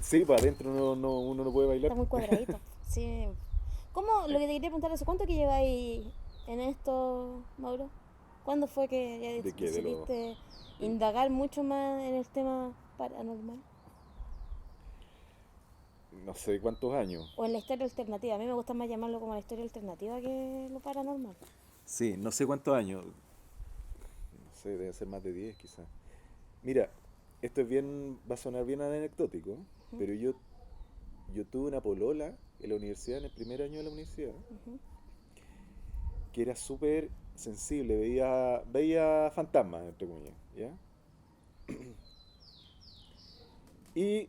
Sí, para adentro uno no puede bailar. Está muy cuadradito. Sí. ¿Cómo, lo que te quería preguntar es, cuánto que lleváis en esto, Mauro? ¿Cuándo fue que ya ¿De qué? decidiste De- indagar mucho más en el tema paranormal? no sé cuántos años. O en la historia alternativa. A mí me gusta más llamarlo como la historia alternativa que lo paranormal. Sí, no sé cuántos años. No sé, debe ser más de 10 quizás. Mira, esto es bien, va a sonar bien anecdótico, Ujú, pero yo tuve una polola en la universidad, en el primer año de la universidad, ujú. que era súper sensible, veía fantasmas, entre comillas, ¿ya? Y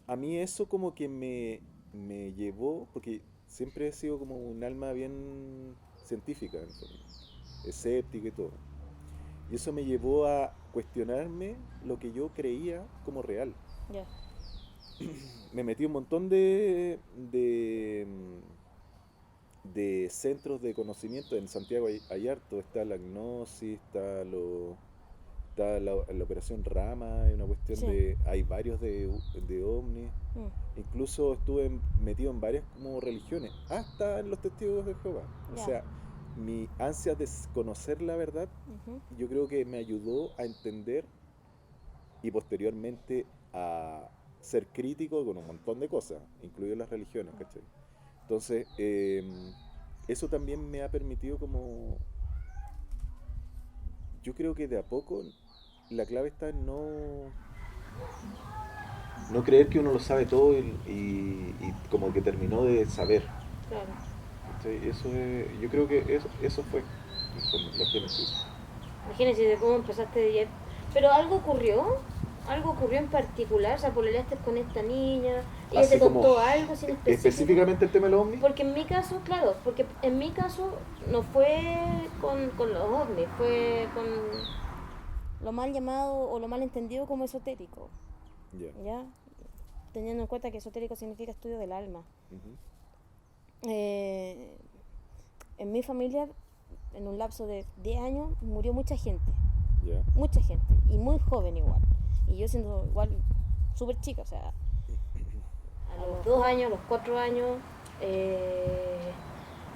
a mí eso como que me llevó, porque siempre he sido como un alma bien científica, en el fondo, escéptica y todo. Y eso me llevó a cuestionarme lo que yo creía como real. Ya, Me metí un montón de centros de conocimiento. En Santiago hay harto, está la gnosis, está la operación Rama, hay una cuestión sí. hay varios de ovnis. Mm, Incluso estuve metido en varias como religiones, hasta en los testigos de Jehová. O ya. sea, mi ansia de conocer la verdad, Ujú. yo creo que me ayudó a entender y posteriormente a ser crítico con un montón de cosas, incluidas las religiones, ¿cachai? Entonces, eso también me ha permitido como, yo creo que de a poco la clave está en no creer que uno lo sabe todo y como que terminó de saber. Claro. ¿Cachai? Yo creo que eso fue en el fondo, la génesis. Imagínate de cómo empezaste de Jeff. Pero algo ocurrió en particular, o sea, pololeaste con esta niña, ella te Así como contó algo sin específico. específicamente el tema de los ovnis, Porque en mi caso, claro, porque en mi caso no fue con los ovnis, fue con lo mal llamado o lo mal entendido como esotérico, ya. ¿ya? Teniendo en cuenta que esotérico significa estudio del alma. Ujú, Eh, en mi familia, en un lapso de 10 años, murió ya. mucha gente, y muy joven igual. Y yo siendo igual súper chica, o sea, a los 2 años, a los 4 años, eh,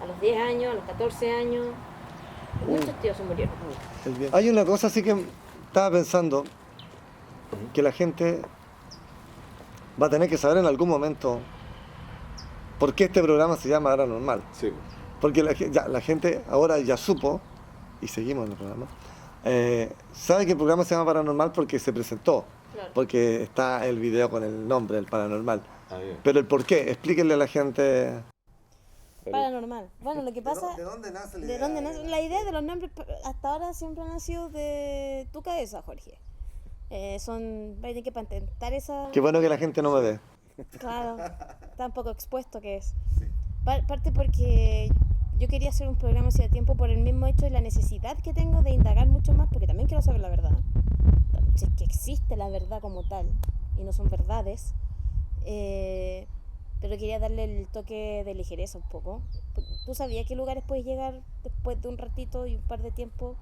a los 10 años, a los 14 años, muchos tíos se murieron. Hay una cosa así que estaba pensando, Ujú, que la gente va a tener que saber en algún momento por qué este programa se llama Paranormal. sí, po. Porque la gente ahora ya supo, y seguimos en el programa, sabe que el programa se llama Paranormal porque se presentó, Claro. porque está el video con el nombre, el Paranormal. Ah, bien. Pero el por qué, explíquenle a la gente. Dale. Paranormal. Bueno, lo que pasa... ¿De dónde nace la ¿De idea dónde de nace? la La idea de los nombres hasta ahora siempre han nacido de tu cabeza, Jorge. Son... Hay que patentar esa... Qué bueno que la gente no me Sí. ve. Claro, tan poco expuesto que es. Parte porque yo quería hacer un programa hacía tiempo por el mismo hecho de la necesidad que tengo de indagar mucho más, porque también quiero saber la verdad. Si es que existe la verdad como tal, y no son verdades. Eh, pero quería darle el toque de ligereza un poco. ¿Tú sabías a qué lugares puedes llegar después de un ratito y un par de tiempo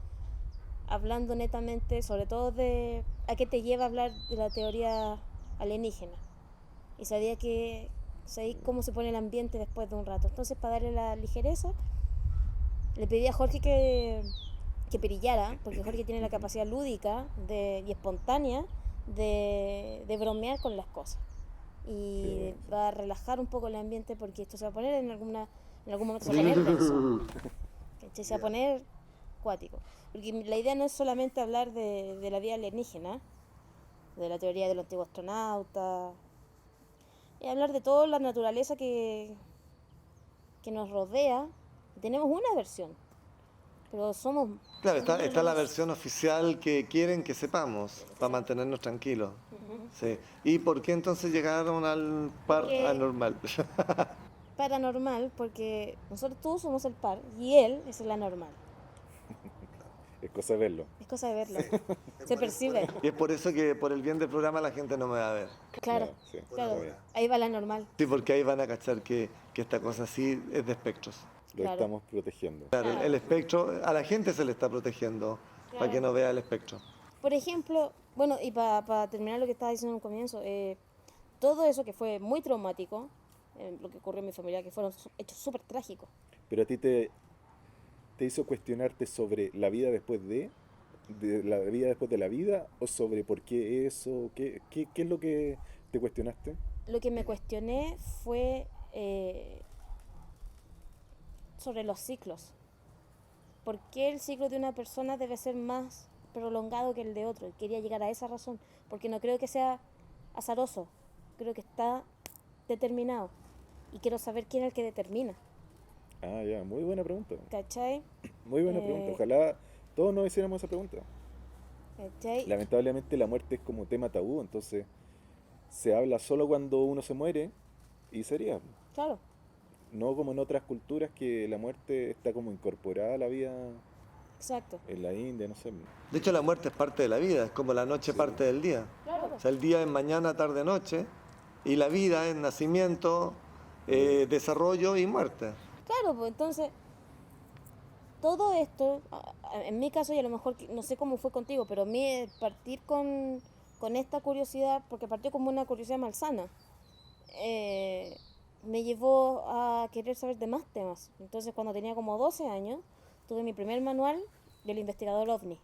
hablando netamente, sobre todo de a qué te lleva a hablar de la teoría alienígena? Y sabía cómo se pone el ambiente después de un rato. Entonces, para darle la ligereza, le pedí a Jorge que perillara, porque Jorge tiene la Ujú, capacidad lúdica y espontánea de bromear con las cosas. qué Y bueno, sí. va a relajar un poco el ambiente porque esto se va a poner en algún momento se va a poner denso. ¿Cachai? Se va a poner cuático. Porque la idea no es solamente hablar de la vida alienígena, de la teoría de los antiguos astronautas, es hablar de toda la naturaleza que nos rodea. Tenemos una versión, pero somos Claro, un millón de está la más. versión oficial que quieren que sepamos, para Claro. mantenernos tranquilos. Ujú. Sí. ¿Y por qué entonces llegaron al par Porque anormal? paranormal, porque nosotros todos somos el par y él es el anormal. Es cosa de verlo. Es cosa de verlo. Se percibe. Y es por eso que por el bien del programa la gente no me va a ver. Claro, Ya, sí, está claro. bien. Ahí va la normal. Sí, porque ahí van a cachar que esta cosa sí es de espectros. Lo Claro. estamos protegiendo. Claro, Claro. el espectro, a la gente se le está protegiendo para Claro. que no vea el espectro. Por ejemplo, bueno, y para terminar lo que estaba diciendo en un comienzo, todo eso que fue muy traumático, lo que ocurrió en mi familia, que fueron hechos súper trágicos. Pero a ti te hizo cuestionarte sobre la vida de la vida después de la vida, o sobre por qué eso, qué es lo que te cuestionaste. Lo que me cuestioné fue sobre los ciclos. ¿Por qué el ciclo de una persona debe ser más prolongado que el de otro? Y quería llegar a esa razón, porque no creo que sea azaroso, creo que está determinado. Y quiero saber quién es el que determina. Ah, ya, muy buena pregunta. ¿Cachai? Muy buena pregunta. Eh, Ojalá todos nos hiciéramos esa pregunta. ¿Cachai? Lamentablemente la muerte es como tema tabú, entonces se habla solo cuando uno se muere y sería. Claro, No como en otras culturas que la muerte está como incorporada a la vida exacto. en la India, no sé. De hecho, la muerte es parte de la vida, es como la noche Sí, parte del día. Claro. O sea, el día es mañana, tarde, noche, y la vida es nacimiento, desarrollo y muerte. Claro, pues entonces, todo esto, en mi caso, y a lo mejor no sé cómo fue contigo, pero a mí partir con esta curiosidad, porque partió como una curiosidad malsana, eh, me llevó a querer saber de más temas. Entonces, cuando tenía como 12 años, tuve mi primer manual del investigador OVNI.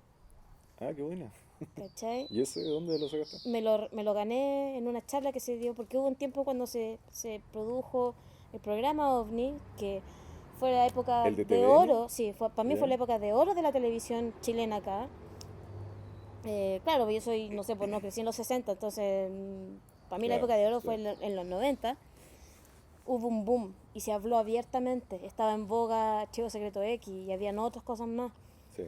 Ah, qué buena. ¿Cachai? ¿Y ese de dónde lo sacaste? Me lo gané en una charla que se dio, porque hubo un tiempo cuando se produjo el programa OVNI, que fue la época ¿El de de TVN? oro, sí, para mí fue ¿Ya? la época de oro de la televisión chilena acá. Claro, yo soy, no sé, pues no crecí en los 60, entonces para mí la Claro, época de oro fue claro. en los 90. Hubo un boom y se habló abiertamente. Estaba en boga Archivo Secreto X y habían otras cosas más. Sí.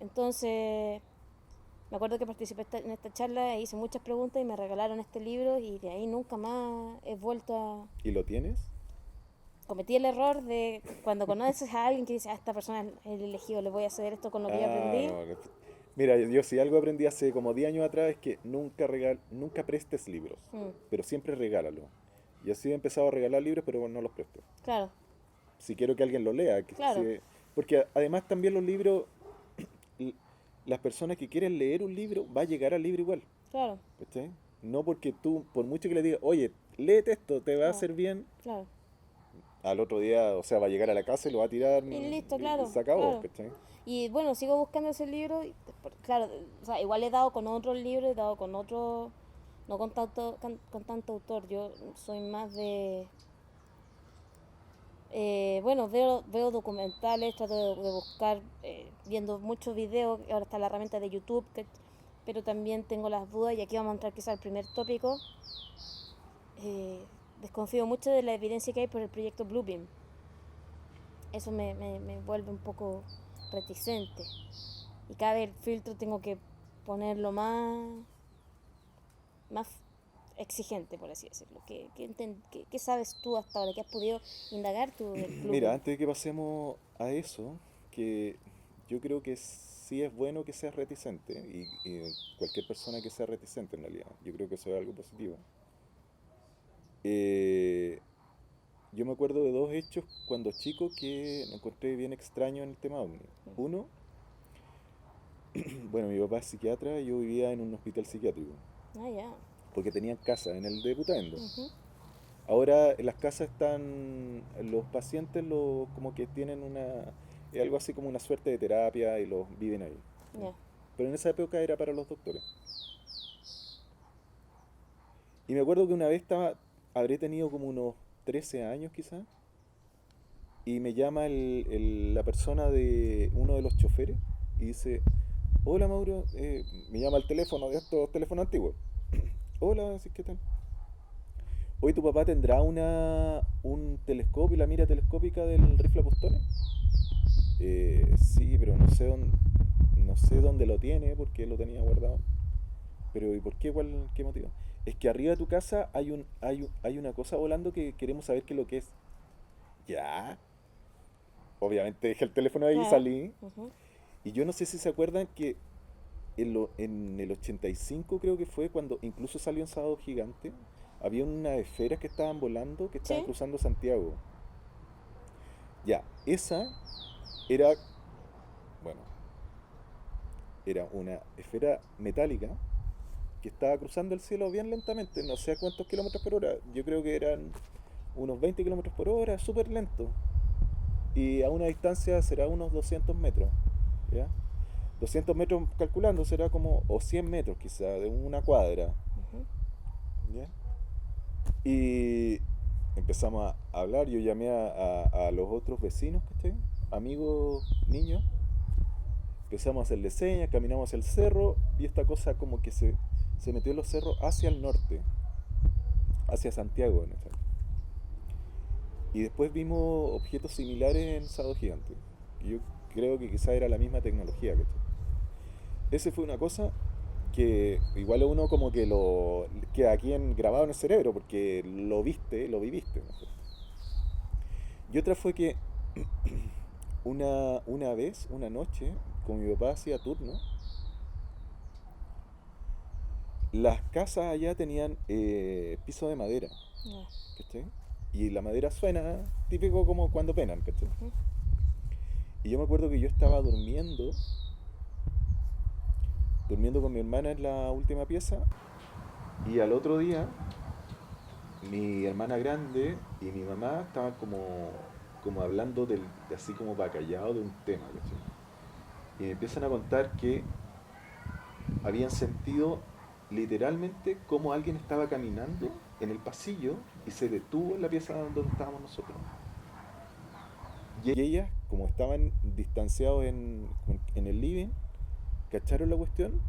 Entonces, me acuerdo que participé en esta charla e hice muchas preguntas y me regalaron este libro y de ahí nunca más he vuelto a... ¿Y lo tienes? Cometí el error de cuando conoces a alguien que dice, esta persona es el elegido, le voy a hacer esto con lo que yo Ah, aprendí. no. Mira, yo si algo aprendí hace como 10 años atrás es que nunca prestes libros, Mm, pero siempre regálalos. Y así he empezado a regalar libros, pero no los presto. claro, Si quiero que alguien lo lea. claro, Porque además también los libros, l- las personas que quieren leer un libro, va a llegar al libro igual. claro, ¿Cachai? No porque tú, por mucho que le digas, oye, léete esto, te va a claro, hacer bien, claro. al otro día, o sea, va a llegar a la casa y lo va a tirar Y listo, y claro, se acabó, claro. ¿cachai? Y bueno, sigo buscando ese libro. Y, claro, o sea, igual he dado con otros libros, he dado con otros, no con tanto autor. Yo soy más de... bueno, veo documentales, trato de buscar, viendo muchos videos. Ahora está la herramienta de YouTube, pero también tengo las dudas. Y aquí vamos a entrar quizá al primer tópico. Desconfío mucho de la evidencia que hay por el proyecto Bluebeam. Eso me vuelve un poco reticente. Y cada vez el filtro tengo que ponerlo más exigente, por así decirlo. ¿Qué sabes tú hasta ahora? ¿Qué has podido indagar tú del Mira, Bluebeam? antes de que pasemos a eso, que yo creo que sí es bueno que seas reticente, y cualquier persona que sea reticente en realidad, yo creo que eso es algo positivo. Eh, yo me acuerdo de dos hechos cuando chico que me encontré bien extraño en el tema OVNI. Uno, bueno, mi papá es psiquiatra y yo vivía en un hospital psiquiátrico, Ah, ya. porque tenían casa en el de Putaendo. Ujú. Ahora en las casas están los pacientes, como que tienen algo así como una suerte de terapia y los viven ahí. ¿Ya? Ya. Pero en esa época era para los doctores. Y me acuerdo que una vez habré tenido como unos 13 años quizás, y me llama la persona de uno de los choferes y dice, hola Mauro, me llama al teléfono de estos teléfonos antiguos. Hola, ¿sí, qué tal? Hoy tu papá tendrá un telescopio, la mira telescópica del rifle Apostone. Sí, pero no sé dónde lo tiene, porque lo tenía guardado. Pero ¿y por qué? ¿Qué motivo? Es que arriba de tu casa hay una cosa volando que queremos saber qué es lo que es. Ya. Obviamente dejé el teléfono ahí y Claro. salí. Ujú. Y yo no sé si se acuerdan que en el 85 creo que fue cuando incluso salió en Sábado Gigante. Había unas esferas que estaban volando, que estaban Sí. cruzando Santiago. Ya, esa era, bueno, era una esfera metálica que estaba cruzando el cielo bien lentamente, no sé a cuántos kilómetros por hora, yo creo que eran unos 20 kilómetros por hora, súper lento. Y a una distancia será unos 200 metros, ¿ya? 200 metros calculando será como, o 100 metros quizá, de una cuadra, Ujú. ¿ya? Y empezamos a hablar, yo llamé a los otros vecinos, ¿cachai? Amigos, niños, empezamos a hacerle señas, caminamos hacia el cerro y esta cosa como que se metió en los cerros hacia el norte, hacia Santiago, en efecto. Y después vimos objetos similares en Sado Gigante. Y yo creo que quizá era la misma tecnología, ¿cachai? Ese fue una cosa que igual uno como que lo queda aquí grabado en el cerebro porque lo viste, lo viviste, ¿no? Y otra fue que una vez, una noche, como mi papá hacía turno, las casas allá tenían piso de madera, Ya. ¿cachai? Y la madera suena típico como cuando penan, ¿cachai? Ujú. Y yo me acuerdo que yo estaba durmiendo con mi hermana en la última pieza, y al otro día mi hermana grande y mi mamá estaban como hablando de así como para callado de un tema, ¿cachai? Y me empiezan a contar que habían sentido literalmente como alguien estaba caminando en el pasillo y se detuvo en la pieza donde estábamos nosotros. Y ellas, como estaban distanciados en el living, cacharon la cuestión,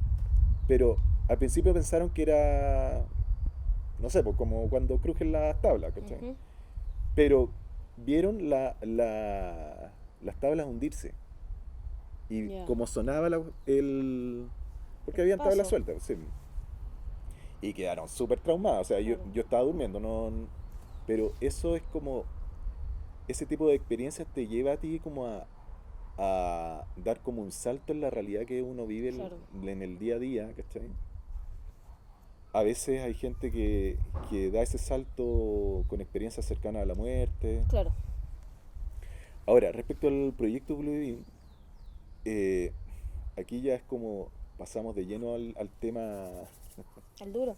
pero al principio pensaron que era, no sé, pues como cuando crujen las tablas, ¿cachai? Ujú. Pero vieron las tablas hundirse. Y Ya. como sonaba porque habían tablas Paso. sueltas, sí. Y quedaron súper traumadas. O sea, yo, Claro. yo estaba durmiendo, no, pero eso es como, ese tipo de experiencias te lleva a ti como a dar como un salto en la realidad que uno vive Claro. en el día a día, ¿cachai? A veces hay gente que da ese salto con experiencias cercanas a la muerte. Claro. Ahora, respecto al proyecto Blue Beam, eh, aquí ya es como pasamos de lleno al tema, Al duro.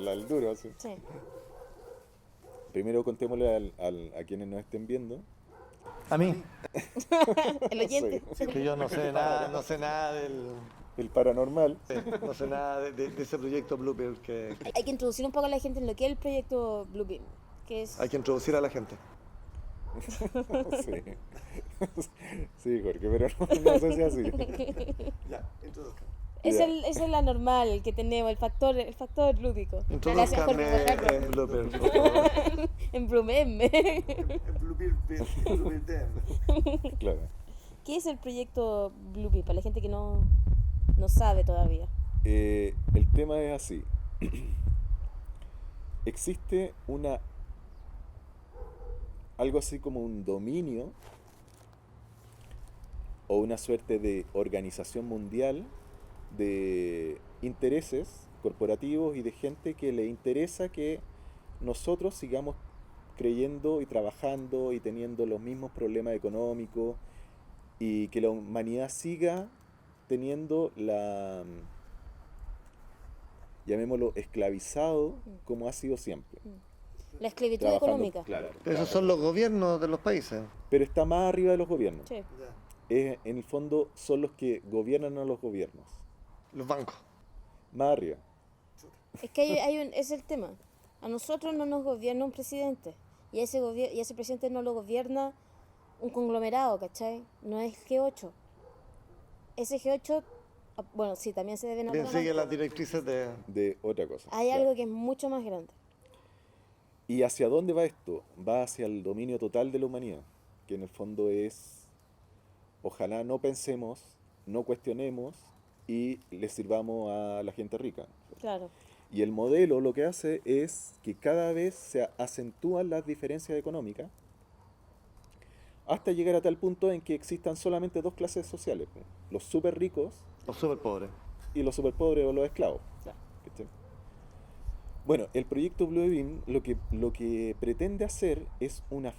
al duro, ¿sí? Sí. Primero contémosle a quienes nos estén viendo. A mí, El oyente. Sí, que yo no sé nada, no sé nada del, el paranormal. no sé nada de ese proyecto Blueper que Hay que introducir un poco a la gente en lo que es el proyecto Bluebeam, que hay es que introducir a la gente. Sí. Sí, Jorge, pero no sé si así. Ya, introduzca. Ya. es la normal que tenemos, el factor lúdico. Gracias por Introduzcame recordarlo. en Bluper, por favor. En Bluebeam. Claro. ¿Qué es el proyecto Bluebeam para la gente que no sabe todavía? El tema es así. Existe algo así como un dominio o una suerte de organización mundial de intereses corporativos y de gente que le interesa que nosotros sigamos creyendo y trabajando y teniendo los mismos problemas económicos y que la humanidad siga teniendo llamémoslo, esclavizado como ha sido siempre. La esclavitud Trabajando, económica. claro, Esos son los gobiernos de los países. pero está más arriba de los gobiernos. Sí. En el fondo son los que gobiernan a los gobiernos. Los bancos. Más arriba. Es que es el tema. A nosotros no nos gobierna un presidente. Y y ese presidente no lo gobierna un conglomerado, ¿cachai? No es G8. Ese G8, bueno, sí, también se deben a Bien, otros sigue las bancos. directrices de... De otra cosa. Hay Claro. algo que es mucho más grande. ¿Y hacia dónde va esto? Va hacia el dominio total de la humanidad, que en el fondo es, ojalá no pensemos, no cuestionemos y le sirvamos a la gente rica. Claro. Y el modelo lo que hace es que cada vez se acentúan las diferencias económicas hasta llegar a tal punto en que existan solamente dos clases sociales, pues, los súper ricos Los súper pobres. y los súper pobres o los esclavos. Claro. ¿Cachai? Bueno, el proyecto Blue Beam lo que pretende hacer es un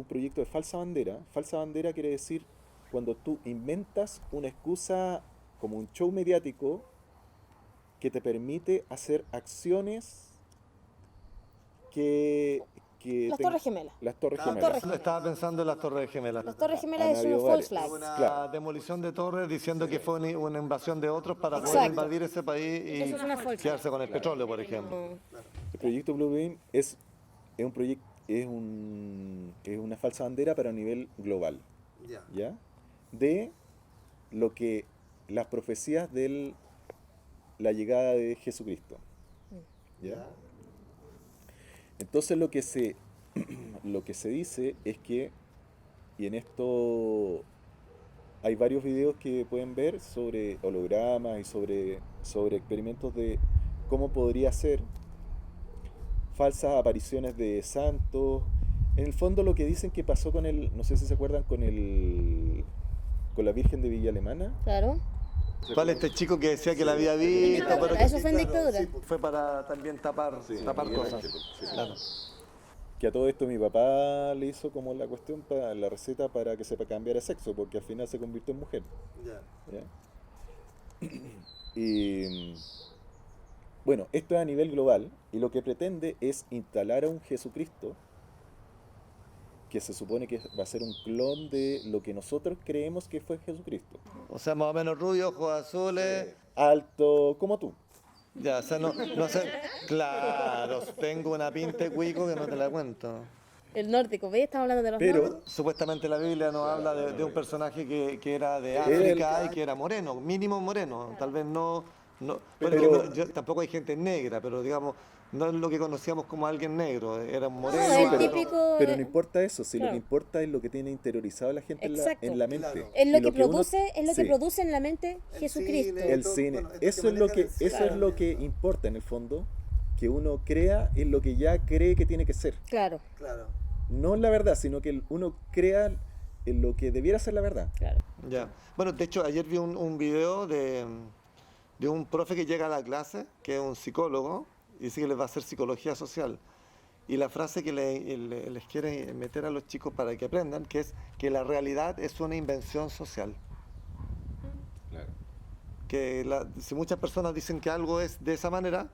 proyecto de falsa bandera. Falsa bandera quiere decir cuando tú inventas una excusa como un show mediático que te permite hacer acciones que Las Torres Gemelas. Las Torres Las Gemelas. Torres Gemelas. Estaba pensando en las Torres Gemelas. Las Torres Gemelas Han es habido un false varias. flag. Una Claro. demolición de torres diciendo que fue una invasión de otros para poder Exacto. invadir ese país y Eso es una falsa. quedarse con el petróleo, por ejemplo. El proyecto Blue Beam es un proyecto, es una falsa bandera, pero a nivel global, ¿ya? De lo que las profecías de la llegada de Jesucristo, ¿ya? Entonces lo que se dice es que, y en esto hay varios videos que pueden ver sobre hologramas y sobre experimentos de cómo podría ser falsas apariciones de santos. En el fondo lo que dicen que pasó con no sé si se acuerdan, con la Virgen de Villa Alemana. Claro. ¿Cuál este chico que decía que la había visto? Pero Eso fue en dictadura. fue para también tapar cosas. Sí. Claro. Que a todo esto mi papá le hizo como la cuestión, para la receta para que sepa cambiar de sexo, porque al final se convirtió en mujer. ¿Ya? Y bueno, esto es a nivel global, y lo que pretende es instalar a un Jesucristo que se supone que va a ser un clon de lo que nosotros creemos que fue Jesucristo. O sea, más o menos rubio, ojos azules. Alto, como tú. Ya, o sea, no sé. Claro, tengo una pinta de cuico que no te la cuento. El nórdico, ¿ves? Estamos hablando de los Pero nórdicos. Supuestamente la Biblia nos habla de un personaje que era de Era África y que era moreno, mínimo moreno. Tal vez no Pero- tampoco hay gente negra, pero digamos, no es lo que conocíamos como alguien negro. Era un moreno. No, el pero- típico. Pero no importa eso, si lo claro. que importa es lo que tiene interiorizado la gente Exacto. en la mente. Claro. Es lo Y que uno- produce, es lo que sí, produce en la mente Jesucristo. cine. el Todo, cine. bueno, esto Eso que es lo manejan que, el eso cine. es lo que importa en el fondo, que uno crea en lo que ya cree que tiene que ser. Claro, Claro. No en la verdad, sino que uno crea en lo que debiera ser la verdad. claro. Ya. Bueno, de hecho, ayer vi un video de un profe que llega a la clase, que es un psicólogo, y dice que les va a hacer psicología social. Y la frase que les quiere meter a los chicos para que aprendan, que es que la realidad es una invención social. Que si muchas personas dicen que algo es de esa manera,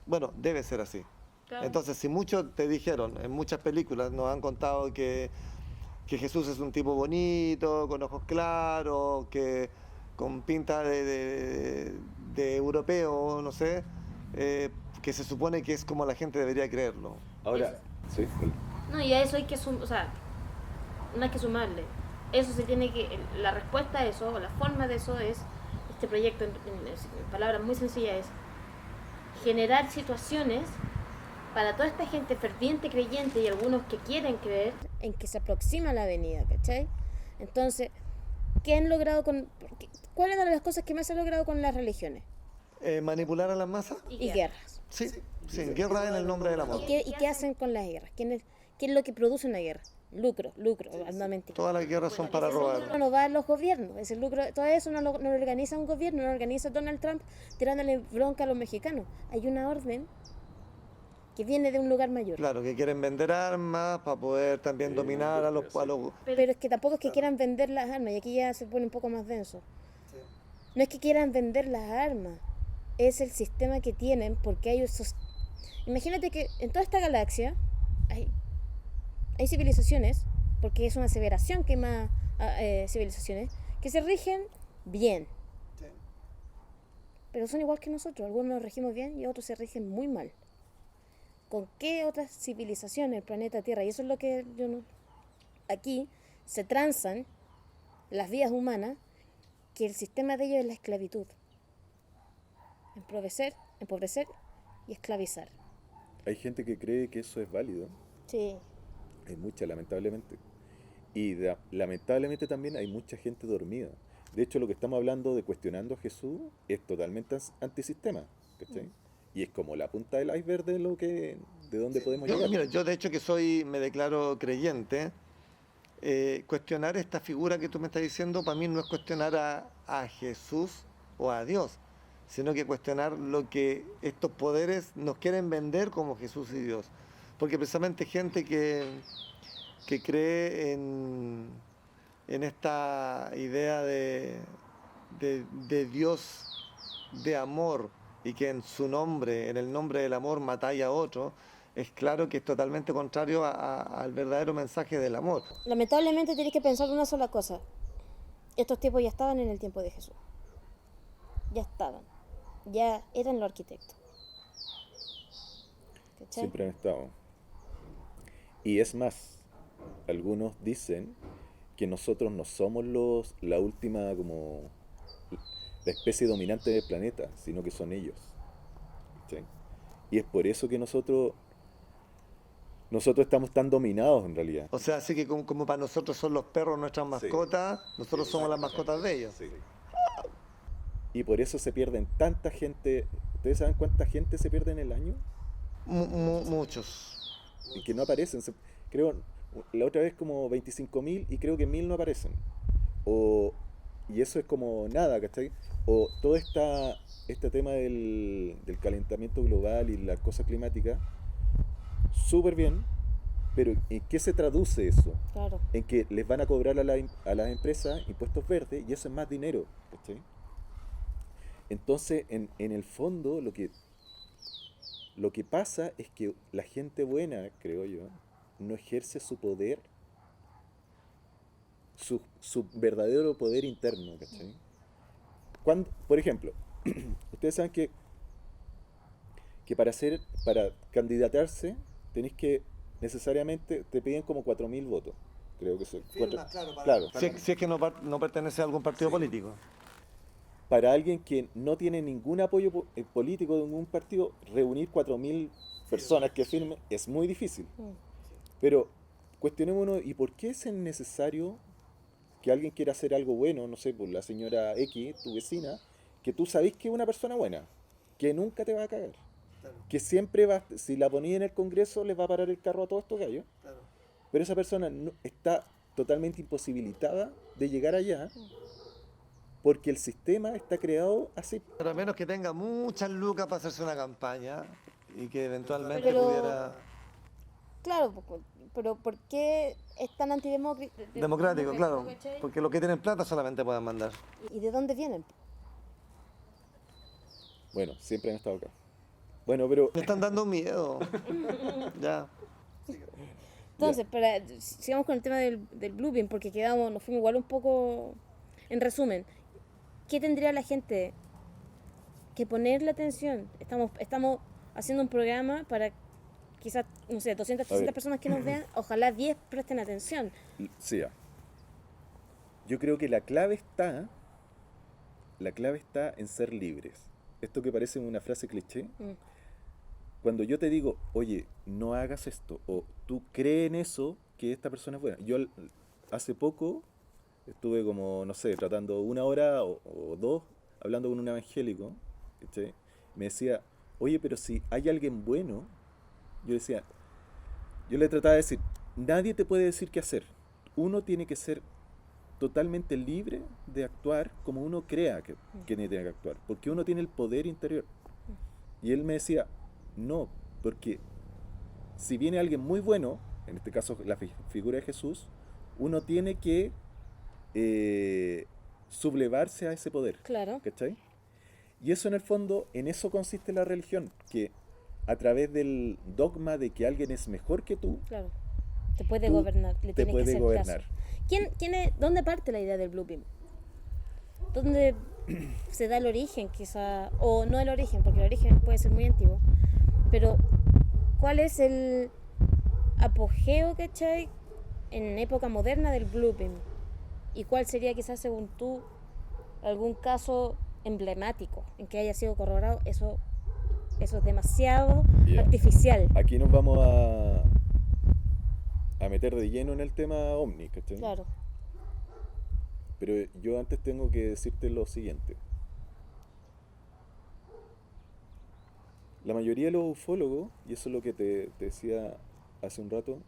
bueno, debe ser así. Claro. Entonces, si muchos te dijeron, en muchas películas nos han contado que Jesús es un tipo bonito, con ojos claros, que con pinta de europeo, no sé, que se supone que es como la gente debería creerlo. Ahora, sí, No, y a eso hay que o sea, no hay que sumarle. Eso se tiene que, la respuesta a eso, o la forma de eso es, este proyecto, en palabras muy sencillas, es generar situaciones para toda esta gente ferviente creyente y algunos que quieren creer. En que se aproxima la venida, ¿cachai? Entonces, ¿qué han logrado ¿cuál es una de las cosas que más han logrado con las religiones? ¿Manipular a las masas? Y guerras. Sí, guerra en el nombre del amor. ¿Y qué hacen con las guerras? ¿Qué es lo que produce una guerra? Lucro, armamento. Todas las guerras son para Ese lucro robar. no va a los gobiernos, ese lucro, todo eso no lo organiza un gobierno, no lo organiza Donald Trump tirándole bronca a los mexicanos. Hay una orden que viene de un lugar mayor. Claro, que quieren vender armas para poder también dominar a los... Pero es que tampoco es que quieran vender las armas, y aquí ya se pone un poco más denso. No es que quieran vender las armas, es el sistema que tienen, porque hay esos... Imagínate que en toda esta galaxia hay civilizaciones, porque es una aseveración que hay más civilizaciones, que se rigen bien. Pero son igual que nosotros, algunos nos regimos bien y otros se rigen muy mal. ¿Con qué otras civilizaciones el planeta Tierra? Y eso es lo que yo no... Aquí se transan las vidas humanas, que el sistema de ellos es la esclavitud. Empobrecer y esclavizar. hay gente que cree que eso es válido. Sí. Hay mucha, lamentablemente. Y lamentablemente también hay mucha gente dormida. De hecho, lo que estamos hablando de cuestionando a Jesús es totalmente antisistema, ¿cachai? Y es como la punta del iceberg de dónde podemos llegar. Mira, yo de hecho que me declaro creyente. Cuestionar esta figura que tú me estás diciendo, para mí no es cuestionar a Jesús o a Dios, sino que cuestionar lo que estos poderes nos quieren vender como Jesús y Dios. Porque precisamente gente que cree en esta idea de Dios de amor y que en su nombre, en el nombre del amor, matáis a otro, es claro que es totalmente contrario al verdadero mensaje del amor. Lamentablemente tenéis que pensar una sola cosa. Estos tipos ya estaban en el tiempo de Jesús. Ya estaban. Ya eran los arquitectos. ¿Cachai? Siempre han estado. Y es más, algunos dicen que nosotros no somos la última, como la especie dominante del planeta, sino que son ellos. ¿Cachai? Y es por eso que nosotros estamos tan dominados en realidad. O sea, así que como para nosotros son los perros nuestras mascotas, nosotros somos las mascotas de ellos. Sí. Y por eso se pierden tanta gente. ¿Ustedes saben cuánta gente se pierde en el año? Muchos. Y que no aparecen. Creo, la otra vez como 25.000 y creo que 1.000 no aparecen. Y eso es como nada, ¿cachai? O todo este tema del calentamiento global y las cosas climáticas, súper bien, pero ¿en qué se traduce eso? Claro. En que les van a cobrar a las empresas impuestos verdes y eso es más dinero, ¿cachai? Entonces, en el fondo, lo que pasa es que la gente buena, creo yo, no ejerce su poder, su verdadero poder interno, ¿cachai? Por ejemplo, ustedes saben que para candidatarse, tenéis que necesariamente, te piden como 4.000 votos. Creo que son. Claro. Si es que no pertenece a algún partido político. Para alguien que no tiene ningún apoyo político de ningún partido, reunir 4.000 personas que firmen es muy difícil. Pero cuestionémonos, ¿y por qué es necesario que alguien quiera hacer algo bueno? No sé, por la señora X, tu vecina, que tú sabés que es una persona buena, que nunca te va a cagar. Que siempre si la ponía en el Congreso, les va a parar el carro a todos estos gallos. Pero esa persona está totalmente imposibilitada de llegar allá porque el sistema está creado así. Pero a menos que tenga muchas lucas para hacerse una campaña y que eventualmente Pero- pudiera... Claro, pero ¿por qué es tan Democrático, claro. ¿cachai? Porque los que tienen plata solamente pueden mandar. ¿Y de dónde vienen? Bueno, siempre han estado acá. Bueno, pero Me están dando miedo. Ya. Entonces, sigamos con el tema del Blueprint, porque nos fuimos igual un poco... En resumen, ¿qué tendría la gente que ponerle atención? Estamos haciendo un programa para quizás, no sé, 200, 300 personas que nos vean, ojalá 10 presten atención. sí, yo creo que la clave está en ser libres. Esto que parece una frase cliché, cuando yo te digo, oye, no hagas esto, o tú crees en eso, que esta persona es buena. Yo hace poco estuve como, no sé, tratando 1 hora o 2, hablando con un evangélico, ¿cachai? Me decía, oye, pero si hay alguien bueno, yo le trataba de decir, nadie te puede decir qué hacer. Uno tiene que ser totalmente libre de actuar como uno crea que tiene que actuar, porque uno tiene el poder interior. Y él me decía, no, porque si viene alguien muy bueno, en este caso la figura de Jesús, uno tiene que sublevarse a ese poder. Claro. ¿Cachai? Y eso en el fondo, en eso consiste la religión, que a través del dogma de que alguien es mejor que tú, Claro. Te puede tú gobernar, le te tienes que puede hacer gobernar. caso. ¿Dónde parte la idea del Blueprint? ¿Dónde se da el origen, quizá? O no el origen, porque el origen puede ser muy antiguo. Pero, ¿cuál es el apogeo, ¿cachai? En época moderna del Blueprint? ¿Y cuál sería, quizás, según tú, algún caso emblemático en que haya sido corroborado? Eso es demasiado artificial. Aquí nos vamos a meter de lleno en el tema ovni, ¿cachai? Claro. Pero yo antes tengo que decirte lo siguiente. La mayoría de los ufólogos, y eso es lo que te decía hace un rato,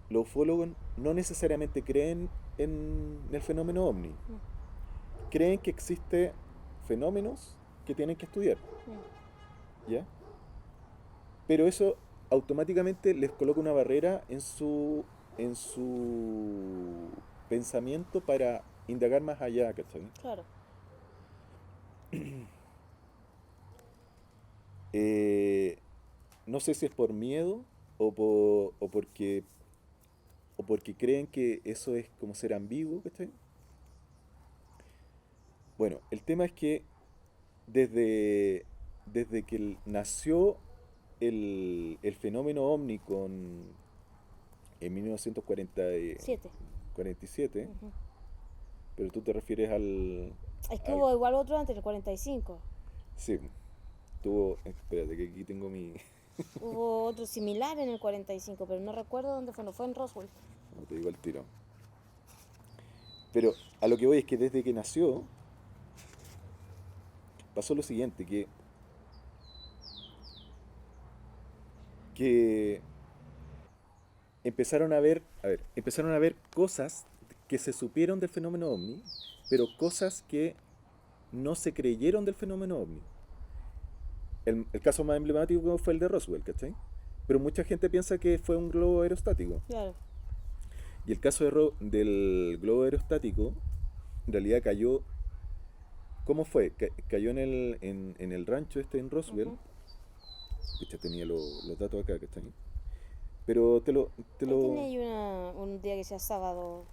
los ufólogos no necesariamente creen en el fenómeno ovni. Creen que existen fenómenos que tienen que estudiar. ¿Ya? Pero eso automáticamente les coloca una barrera en su pensamiento para indagar más allá, ¿cachai? Claro. Eh, no sé si es por miedo o porque creen que eso es como ser ambiguo, ¿cachai? Bueno, el tema es que desde, desde que nació el fenómeno ovni en 7. 1947, Ujú. pero tú te refieres Es que al... hubo igual otro antes, el 45. Sí, tuvo... Espérate, que aquí tengo mi... Hubo otro similar en el 45, pero no recuerdo dónde fue, no fue en Roswell. No te digo el tiro. Pero a lo que voy es que desde que nació pasó lo siguiente, que empezaron a ver cosas que se supieron del fenómeno ovni, pero cosas que no se creyeron del fenómeno ovni. El caso más emblemático fue el de Roswell, ¿cachai? Pero mucha gente piensa que fue un globo aerostático. Claro. Y el caso del globo aerostático, en realidad cayó. ¿Cómo fue? Cayó en el rancho este en Roswell. Ujú. Pucha, tenía los datos acá, ¿cachai? Pero te Ahí tenía lo. ahí un día que sea sábado.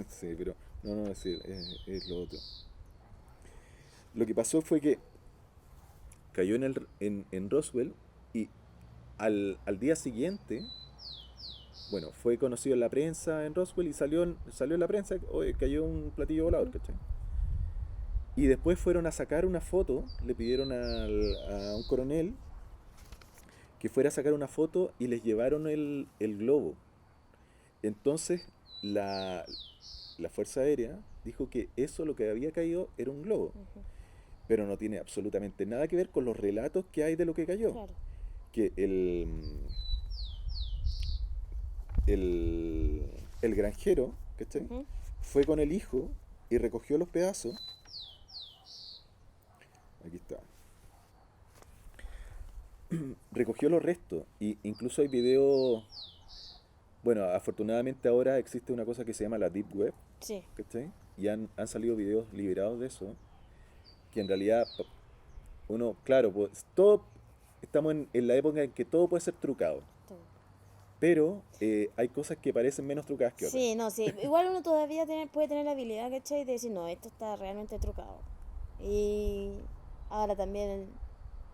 Sí, pero no, no, es lo otro. Lo que pasó fue que cayó en Roswell y al día siguiente, bueno, fue conocido en la prensa en Roswell y salió en la prensa, oye, cayó un platillo volador, Ujú. ¿cachai? Y después fueron a sacar una foto, le pidieron a un coronel que fuera a sacar una foto y les llevaron el globo. Entonces la, la Fuerza Aérea dijo que eso lo que había caído era un globo, Ujú. pero no tiene absolutamente nada que ver con los relatos que hay de lo que cayó. Claro. Que el, el granjero, ¿cachai? Ujú. Fue con el hijo y recogió los pedazos. Aquí está. Recogió los restos. Y incluso hay videos. Bueno, afortunadamente ahora existe una cosa que se llama la Deep Web, Sí. ¿cachai? Y han salido videos liberados de eso. Que en realidad uno, claro, pues todo. Estamos en la época en que todo puede ser trucado. Todo. Pero hay cosas que parecen menos trucadas que otras. Sí, no, sí. Igual uno todavía puede tener la habilidad, ¿cachai? De decir, no, esto está realmente trucado. Y ahora también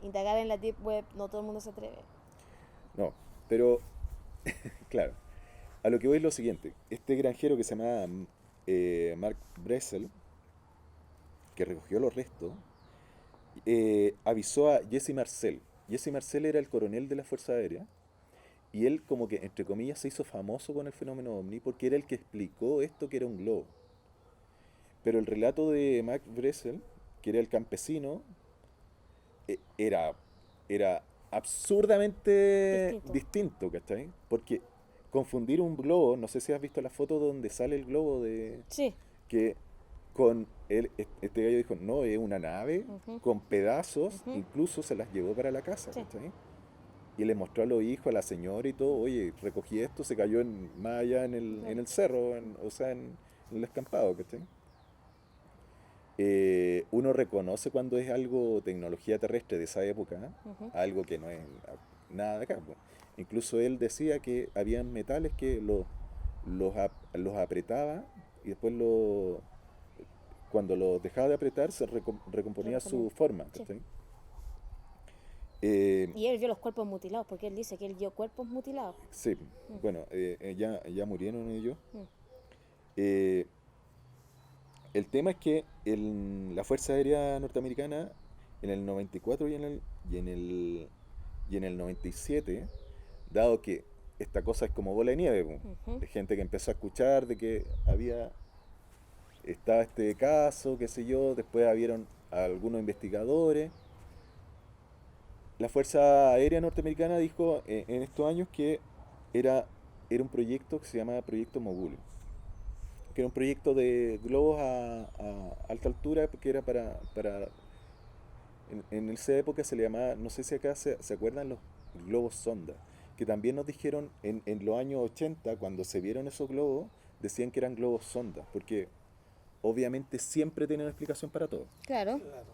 indagar en la deep web, no todo el mundo se atreve. No, pero claro, a lo que voy es lo siguiente. Este granjero que se llama Mark Bressel, que recogió los restos, avisó a Jesse Marcel. Jesse Marcel era el coronel de la Fuerza Aérea y él como que, entre comillas, se hizo famoso con el fenómeno ovni porque era el que explicó esto que era un globo. Pero el relato de Mark Bressel, que era el campesino, era, era absurdamente Distinto. distinto, ¿cachai? Porque confundir un globo, no sé si has visto la foto donde sale el globo de Sí. que con él, este gallo dijo, no, es una nave Ujú. con pedazos, Ujú. incluso se las llevó para la casa, Sí. ¿cachai? Y le mostró a los hijos, a la señora y todo, oye, recogí esto, se cayó más allá en Claro. el cerro, o sea, en el descampado, ¿cachai? Uno reconoce cuando es algo tecnología terrestre de esa época, ¿eh? Ujú. Algo que no es nada de acá, po. Incluso él decía que habían metales que los apretaba y después cuando los dejaba de apretar se recomponía Recompensa. su forma, Sí. ¿cachai? Eh, Y él vio los cuerpos mutilados, porque él dice que él vio cuerpos mutilados. sí, Mm. bueno, ya murieron ellos. Mm. Eh, el tema es que la Fuerza Aérea Norteamericana en el 94 y en el 97, dado que esta cosa es como bola de nieve, po, Ujú. de gente que empezó a escuchar de que estaba este caso, qué sé yo, después habieron algunos investigadores. La Fuerza Aérea Norteamericana dijo en estos años que era, era un proyecto que se llamaba Proyecto Mogul, que era un proyecto de globos a alta altura, que era en esa época se le llamaba, no sé si acá se acuerdan los globos sonda, que también nos dijeron en los años 80, cuando se vieron esos globos, decían que eran globos sonda, porque obviamente siempre tienen una explicación para todo. Claro. Claro.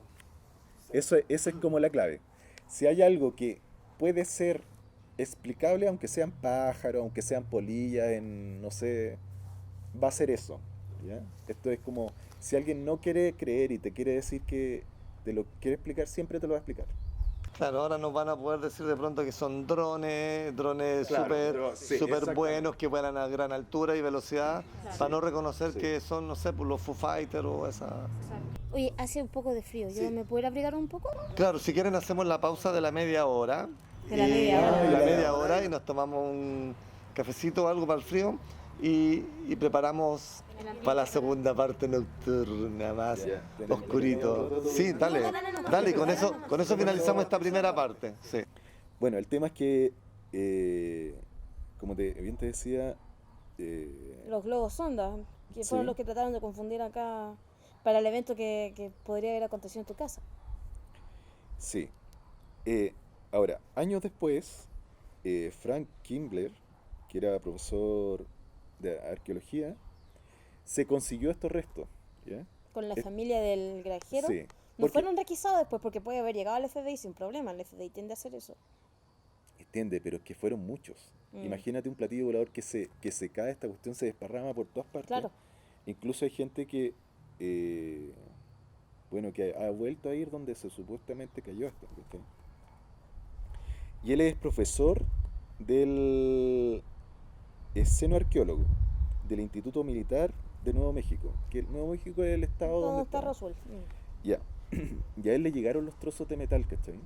Sí. Esa es como la clave. si hay algo que puede ser explicable, aunque sean pájaros, aunque sean polillas, en, no sé, va a ser eso, ¿ya? Esto es como, si alguien no quiere creer y te quiere decir que te lo quiere explicar, siempre te lo va a explicar. Claro, ahora nos van a poder decir de pronto que son drones Claro, sí, súper exactamente. buenos, que vuelan a gran altura y velocidad, para no reconocer Sí. que son, no sé, pues los Foo Fighters o esa... Exacto. Oye, hace un poco de frío. ¿Yo Sí. me puedo ir a abrigar un poco? Claro, si quieren hacemos la pausa de la media hora. De la media hora. La Ya. media hora y nos tomamos un cafecito o algo para el frío y preparamos para la segunda parte nocturna, más Ya. oscurito. Sí, dale, dale, y con eso finalizamos esta primera parte. Sí. Bueno, el tema es que, como bien te decía, Los globos sonda, que Sí. fueron los que trataron de confundir acá para el evento que podría haber acontecido en tu casa. sí. Ahora, años después, Frank Kimbler, que era profesor de arqueología, se consiguió estos restos, ¿ya? Con la Es- familia del granjero. Sí, No porque- fueron requisados después porque puede haber llegado al FBI sin problema. El FBI tiende a hacer eso. Entiende, pero es que fueron muchos. Mm. Imagínate un platillo volador que se cae, esta cuestión se desparrama por todas partes. Claro. Incluso hay gente que, bueno, que ha vuelto a ir donde se supuestamente cayó esto, ¿cachai? Y él es profesor del escenoarqueólogo del Instituto Militar de Nuevo México. Que Nuevo México es el estado ¿Dónde donde está está. Roswell? Ya. Y a él le llegaron los trozos de metal, ¿cachai?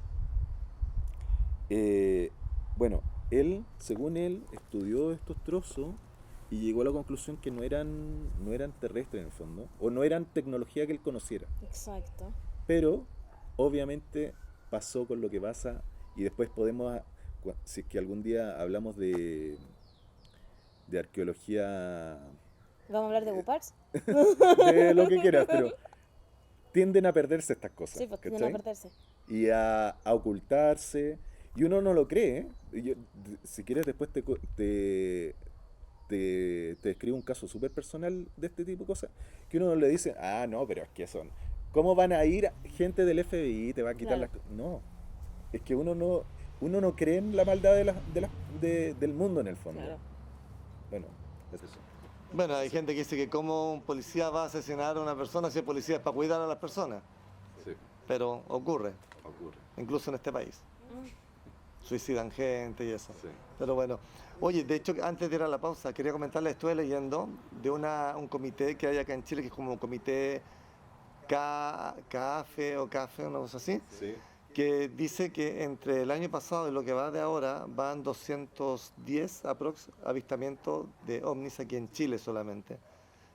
Bueno, él, según él, estudió estos trozos y llegó a la conclusión que no eran terrestres en el fondo, o no eran tecnología que él conociera. Exacto. Pero, obviamente, pasó con lo que pasa, y después podemos, si es que algún día hablamos de arqueología, ¿Vamos a hablar de Bupars? de lo que quieras, pero tienden a perderse estas cosas, Sí, pues tienen ¿cachai? a perderse. Y a ocultarse, y uno no lo cree, ¿eh? Si quieres después te escribo un caso súper personal de este tipo de cosas, que uno le dice, ah, no, pero es que son, ¿cómo van a ir gente del FBI y te va a quitar Claro. las cosas? No, es que uno no cree en la maldad del mundo en el fondo. Claro. Bueno, es eso. Bueno, hay gente que dice que cómo un policía va a asesinar a una persona si el policía es para cuidar a las personas, Sí, pero ocurre, ocurre. incluso en este país. Suicidan gente y eso. Sí. Pero bueno, oye, de hecho, antes de ir a la pausa, quería comentarles, estuve leyendo de un comité que hay acá en Chile, que es como un comité CAFE, una cosa así, Sí. que dice que entre el año pasado y lo que va de ahora van 210 avistamientos de ovnis aquí en Chile solamente,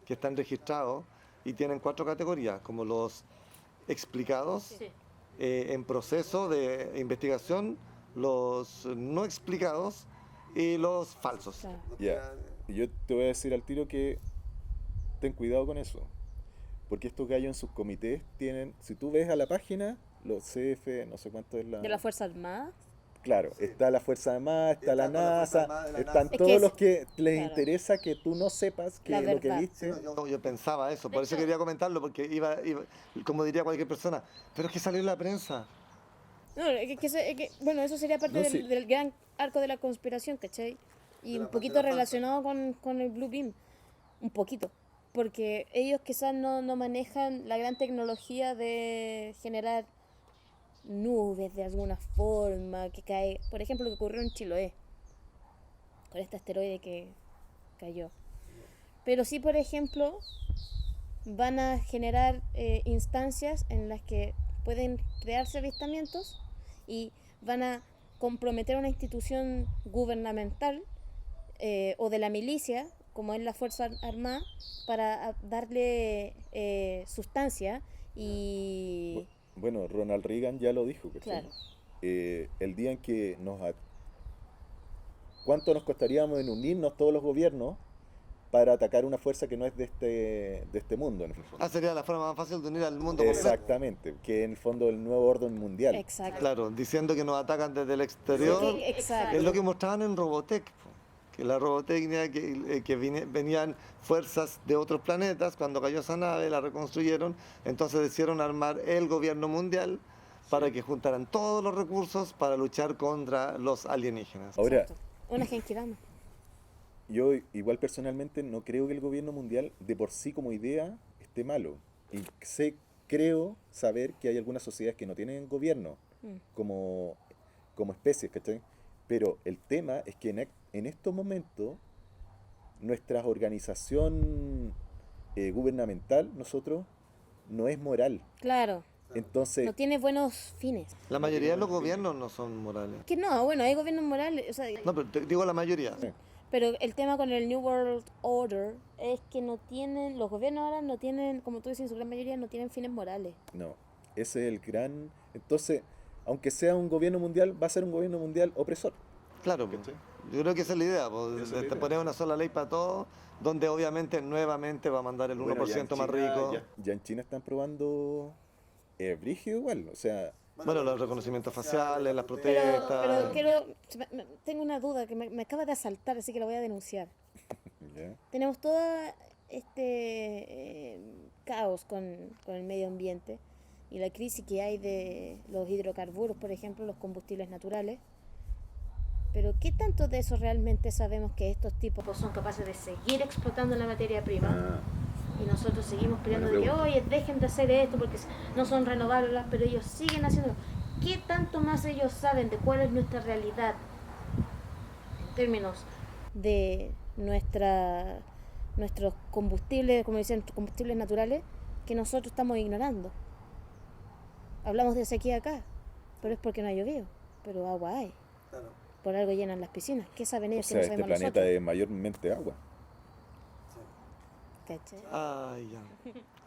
que están registrados y tienen 4 categorías, como los explicados, Sí. en proceso de investigación, los no explicados y los falsos. Claro. Ya. Y yo te voy a decir al tiro que ten cuidado con eso. Porque estos gallos en sus comités tienen, si tú ves a la página, los CF, no sé cuánto es la... ¿De la Fuerza Armada? Claro, está la Fuerza Armada, está la Está con la Fuerza NASA, Armada de la están NASA. Es todos que es- los que les claro. interesa que tú no sepas que La lo que verdad. viste... Yo pensaba eso, De por eso hecho- quería comentarlo, porque iba, como diría cualquier persona, pero es que salió en la prensa. No, bueno, eso sería parte No, del, sí. del gran arco de la conspiración, ¿cachai? Y De la un poquito parte de la relacionado con el Blue Beam. Un poquito. Porque ellos quizás no manejan la gran tecnología de generar nubes de alguna forma que cae. Por ejemplo, lo que ocurrió en Chiloé. Con este asteroide que cayó. Pero sí, por ejemplo, van a generar instancias en las que pueden crearse avistamientos y van a comprometer a una institución gubernamental o de la milicia, como es la Fuerza Armada, para darle sustancia y... Bueno, Ronald Reagan ya lo dijo, ¿cachai? Claro. El día en que ¿cuánto nos costaríamos en unirnos todos los gobiernos para atacar una fuerza que no es de este mundo, en el fondo? Sería la forma más fácil de unir al mundo completo. Exactamente, que en el fondo el nuevo orden mundial. Exacto. Claro, diciendo que nos atacan desde el exterior. Sí, exacto. Es lo que mostraban en Robotech, po, que la robotecnia, venían fuerzas de otros planetas, cuando cayó esa nave la reconstruyeron, entonces decidieron armar el gobierno mundial para que juntaran todos los recursos para luchar contra los alienígenas. Ahora, Exacto. Una genkidama. yo igual personalmente no creo que el gobierno mundial de por sí como idea esté malo. Y creo saber que hay algunas sociedades que no tienen gobierno Mm. como especies, ¿cachai? Pero el tema es que en estos momentos nuestra organización gubernamental, nosotros, no es moral. Claro, Entonces, no tiene buenos fines. La mayoría de los gobiernos no son morales. Que no, bueno, hay gobiernos morales, o sea, No, pero digo la mayoría. pero el tema con el New World Order es que no tienen, los gobiernos ahora no tienen, como tú dices, en su gran mayoría no tienen fines morales. no, ese es el gran... Entonces, aunque sea un gobierno mundial, va a ser un gobierno mundial opresor. Claro, ¿Cachai? yo creo que esa es la idea, pues, Esa es la idea. poner una sola ley para todos, donde obviamente nuevamente va a mandar el 1% Bueno, ya en más China- rico. Ya en China están probando brígido igual, o sea, Bueno, los reconocimientos faciales, las Pero protestas. tengo una duda que me acaba de asaltar, así que la voy a denunciar. ya. Tenemos todo caos con el medio ambiente y la crisis que hay de los hidrocarburos, por ejemplo, los combustibles naturales. Pero ¿qué tanto de eso realmente sabemos que estos tipos Pues son capaces de seguir explotando la materia prima Ah, y nosotros seguimos peleando de Buena que, oye, dejen de hacer esto porque no son renovables, pero ellos siguen haciéndolo. ¿Qué tanto más ellos saben de cuál es nuestra realidad en términos de nuestros combustibles, como dicen, combustibles naturales, que nosotros estamos ignorando? Hablamos de sequía acá, pero es porque no ha llovido, pero agua hay. Por algo llenan las piscinas. ¿Qué saben o ellos sea, que no este sabemos planeta nosotros? es mayormente agua. ¿Cachai? Ay, ya.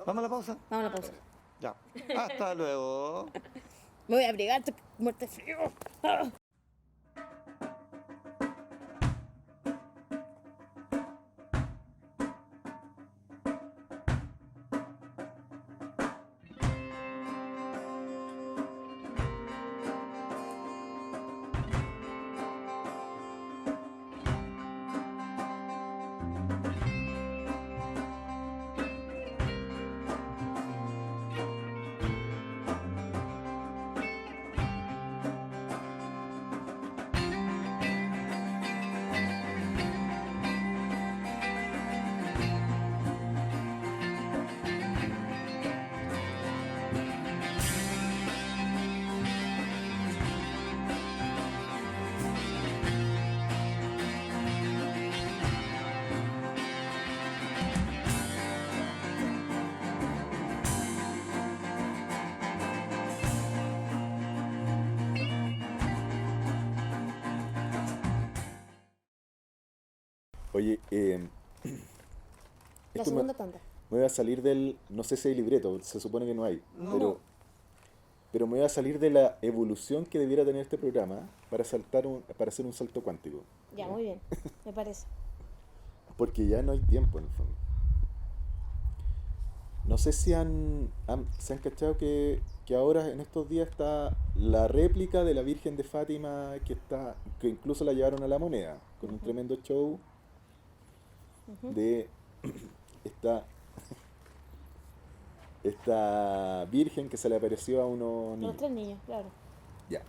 Vamos a la pausa. Vamos a la pausa. Ya. Hasta luego. Me voy a abrigar, estoy muerta de frío. ¡Ah! Oye, La esto segunda tanda. me voy a salir del... No sé si hay libreto, se supone que no hay. Pero me voy a salir de la evolución que debiera tener este programa para para hacer un salto cuántico. Ya, muy bien. Me parece. Porque ya no hay tiempo en el fondo. No sé si se han cachado que ahora en estos días está la réplica de la Virgen de Fátima que incluso la llevaron a La Moneda, con un tremendo show de esta virgen que se le apareció a unos Los niños. 3 niños, claro. Ya.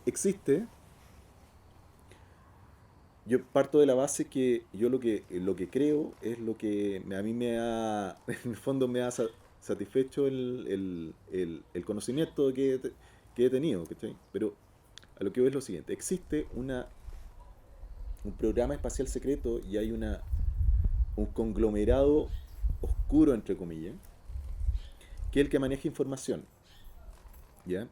Existe. Yo parto de la base que yo lo que creo es lo que a mí me ha, en el fondo me ha satisfecho el conocimiento que he tenido, ¿cachai? Pero a lo que veo es lo siguiente. Existe un programa espacial secreto y hay un conglomerado oscuro, entre comillas, que es el que maneja información. ¿Ya?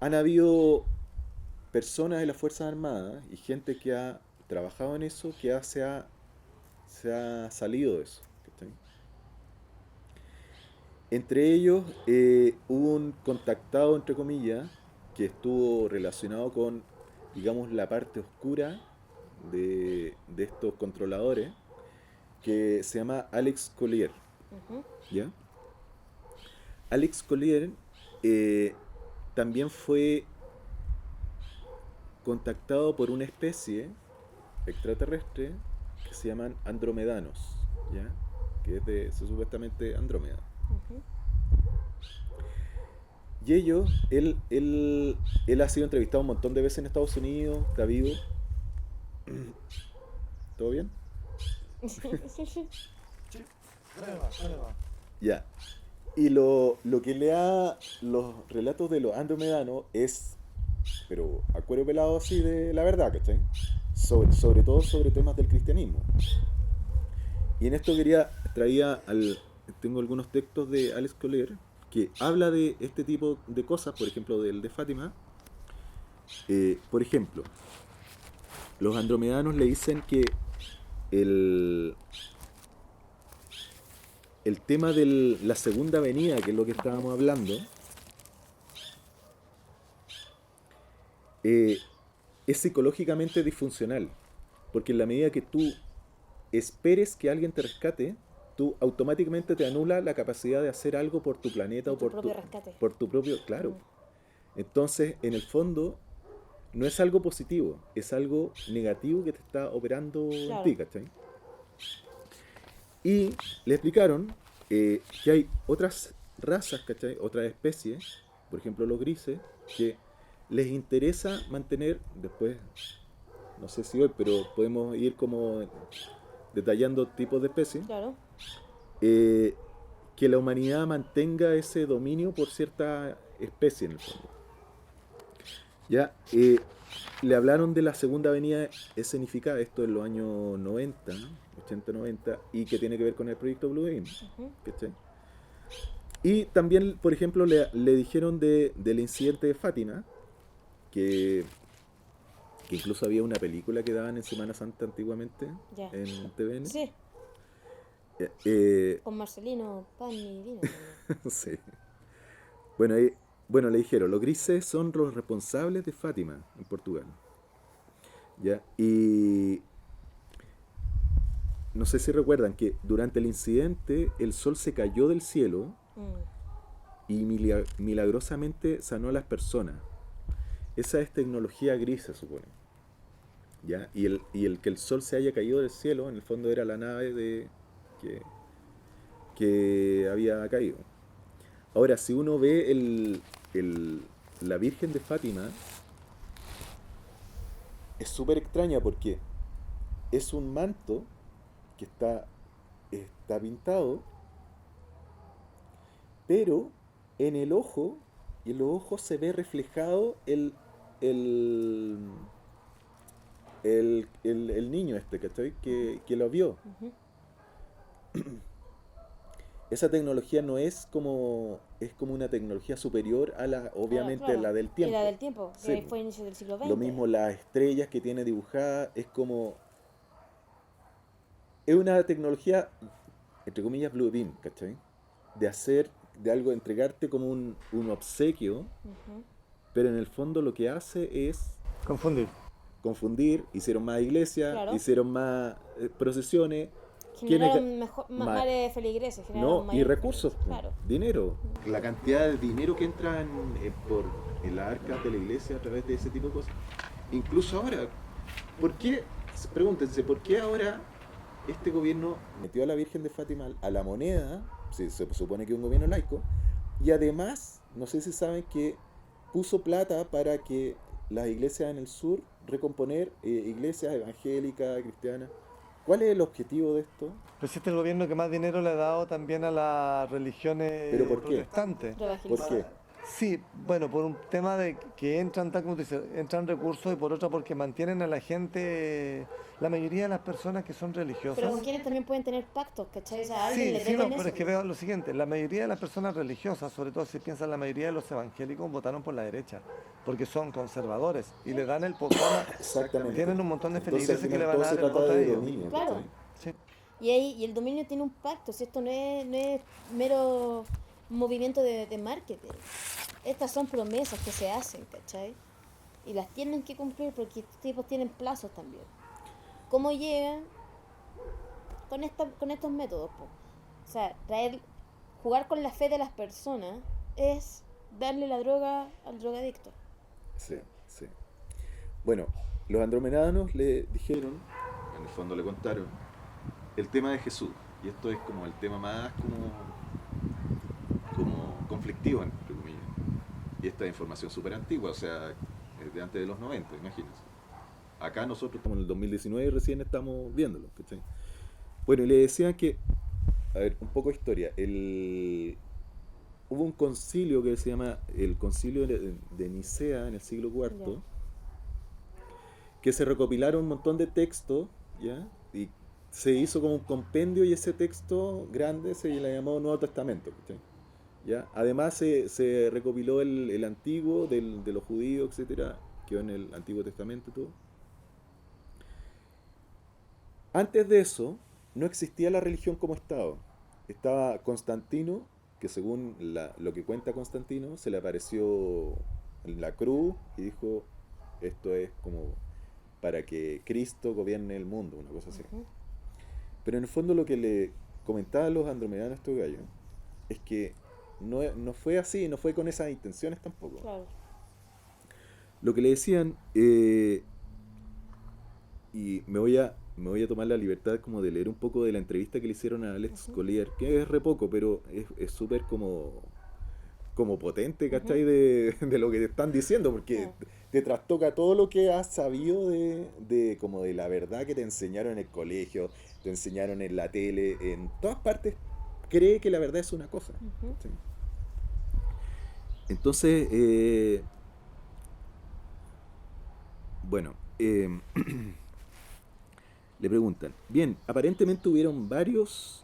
Han habido personas de las Fuerzas Armadas y gente que ha trabajado en eso, que se ha salido de eso. ¿Cachai? Entre ellos hubo un contactado, entre comillas, que estuvo relacionado con, digamos, la parte oscura de estos controladores, que se llama Alex Collier. Ujú. ¿Ya? Alex Collier también fue contactado por una especie extraterrestre que se llaman andromedanos, ¿ya? que es de supuestamente Andrómeda. Ujú. Y él ha sido entrevistado un montón de veces en Estados Unidos, está vivo. ¿Todo bien? Ya. Y lo que lea los relatos de los andromedanos es, pero a cuero pelado así de la verdad, ¿cachai? Sobre todo sobre temas del cristianismo. Y en esto tengo algunos textos de Alex Collier que habla de este tipo de cosas, por ejemplo, del de Fátima. Por ejemplo, los andromedanos le dicen que el tema de la segunda venida, que es lo que estábamos hablando, es psicológicamente disfuncional. Porque en la medida que tú esperes que alguien te rescate, tú automáticamente te anula la capacidad de hacer algo por tu planeta o Por tu propio rescate. por tu propio, claro. Entonces, en el fondo, no es algo positivo, es algo negativo que te está operando en Claro. ti, ¿cachai? Y le explicaron que hay otras razas, ¿cachai? Otras especies, por ejemplo los grises, que les interesa mantener, después, no sé si hoy, pero podemos ir como detallando tipos de especies, Claro. que la humanidad mantenga ese dominio por cierta especie en el fondo. Ya, le hablaron de la segunda venida escenificada, esto en los años 90, 80-90, y que tiene que ver con el proyecto Blue Beam, Ujú. ¿cachai? Y también, por ejemplo, le dijeron del incidente de Fátima, que incluso había una película que daban en Semana Santa antiguamente Ya. en TVN. Sí, Eh, con Marcelino Pan y Vino. sí. Bueno, le dijeron, los grises son los responsables de Fátima en Portugal. ¿Ya? Y no sé si recuerdan que durante el incidente el sol se cayó del cielo y milagrosamente sanó a las personas. Esa es tecnología gris, se supone. ¿Ya? Y el que el sol se haya caído del cielo, en el fondo era la nave que había caído. Ahora, si uno ve la Virgen de Fátima, es súper extraña porque es un manto que está pintado, pero en el ojo, y en los ojos se ve reflejado el niño este, ¿cachai? Que lo vio. Ujú. Esa tecnología no es como una tecnología superior a obviamente, Claro. la del tiempo. Y la del tiempo, Sí, que fue a inicios del siglo XX. lo mismo las estrellas que tiene dibujadas, es una tecnología, entre comillas, Blue Beam, ¿cachai? De algo, entregarte como un obsequio, Ujú. pero en el fondo lo que hace es Confundir. hicieron más iglesias, Claro. hicieron más procesiones, Generaron ma- más feligreses, no, generaron y mayor recursos, feligreses, claro. dinero. La cantidad de dinero que entra en las arcas de la iglesia a través de ese tipo de cosas. Incluso ahora, pregúntense, ¿por qué ahora este gobierno metió a la Virgen de Fátima a la moneda? Se supone que es un gobierno laico, y además, no sé si saben que puso plata para que las iglesias en el sur recomponer iglesias evangélicas, cristianas. ¿Cuál es el objetivo de esto? Pues este es el gobierno que más dinero le ha dado también a las religiones ¿Pero por qué? protestantes. ¿Por qué? Sí, bueno, por un tema de que entran, tal como tú dices, entran recursos, y por otra porque mantienen a la gente, la mayoría de las personas que son religiosas. Pero con quienes también pueden tener pactos, ¿cachai? O sea, alguien Sí, le sí, no, deben pero eso. es que veo lo siguiente, la mayoría de las personas religiosas, sobre todo si piensan la mayoría de los evangélicos, votaron por la derecha, porque son conservadores y le dan el poder, Exactamente. tienen un montón de Entonces, feligreses al que le final van a todo dar se el trata voto a de ellos. dominio. Claro. ¿cachai? Sí. Y el dominio tiene un pacto, si esto no es mero movimiento de marketing. Estas son promesas que se hacen, ¿cachai? Y las tienen que cumplir porque estos tipos tienen plazos también. ¿Cómo llegan? Con estos métodos, po. O sea, jugar con la fe de las personas es darle la droga al drogadicto. Sí, sí. Bueno, los andromedanos le dijeron, en el fondo le contaron, el tema de Jesús. Y esto es como el tema más como conflictivo, entre comillas. Y esta es información súper antigua, o sea, es de antes de los 90, imagínense. Acá nosotros estamos en el 2019 y recién estamos viéndolo, ¿cachai? Bueno, y le decían que, a ver, un poco de historia. Hubo un concilio que se llama el Concilio de Nicea en el siglo IV, Ya. que se recopilaron un montón de textos, ¿ya? Y se hizo como un compendio y ese texto grande se le llamó Nuevo Testamento, ¿cachai? ¿Ya? Además se recopiló el antiguo de los judíos, etcétera, quedó en el Antiguo Testamento y todo. Antes de eso, no existía la religión como Estado. Estaba Constantino, que según lo que cuenta Constantino, se le apareció en la cruz y dijo, esto es como para que Cristo gobierne el mundo, una cosa así. Ujú. Pero en el fondo lo que le comentaban los andromedanos a estos gallos es que no fue así, no fue con esas intenciones tampoco. Claro. Lo que le decían, y me voy a tomar la libertad como de leer un poco de la entrevista que le hicieron a Alex Ujú. Collier, que es re poco, pero es súper como potente, Ujú. ¿cachai? De lo que te están diciendo, porque Claro. te trastoca todo lo que has sabido como de la verdad que te enseñaron en el colegio, te enseñaron en la tele, en todas partes cree que la verdad es una cosa. Ujú. ¿Cachai? Entonces, bueno, le preguntan, bien, aparentemente hubieron varios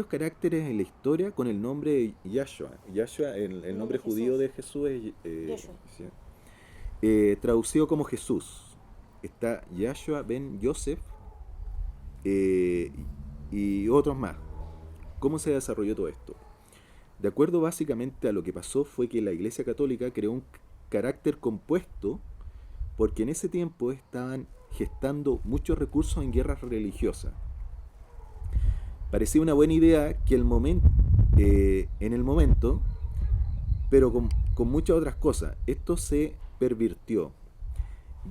caracteres en la historia con el nombre de Yahshua. Yahshua, el El nombre nombre judío de Jesús. Jesús es Yeshua. ¿sí? Traducido como Jesús. Está Yahshua ben Yosef eh, y otros más. ¿Cómo se desarrolló todo esto? De acuerdo básicamente a lo que pasó fue que la Iglesia Católica creó un carácter compuesto porque en ese tiempo estaban gestando muchos recursos en guerras religiosas. Parecía una buena idea que en el momento, pero con muchas otras cosas. Esto se pervirtió.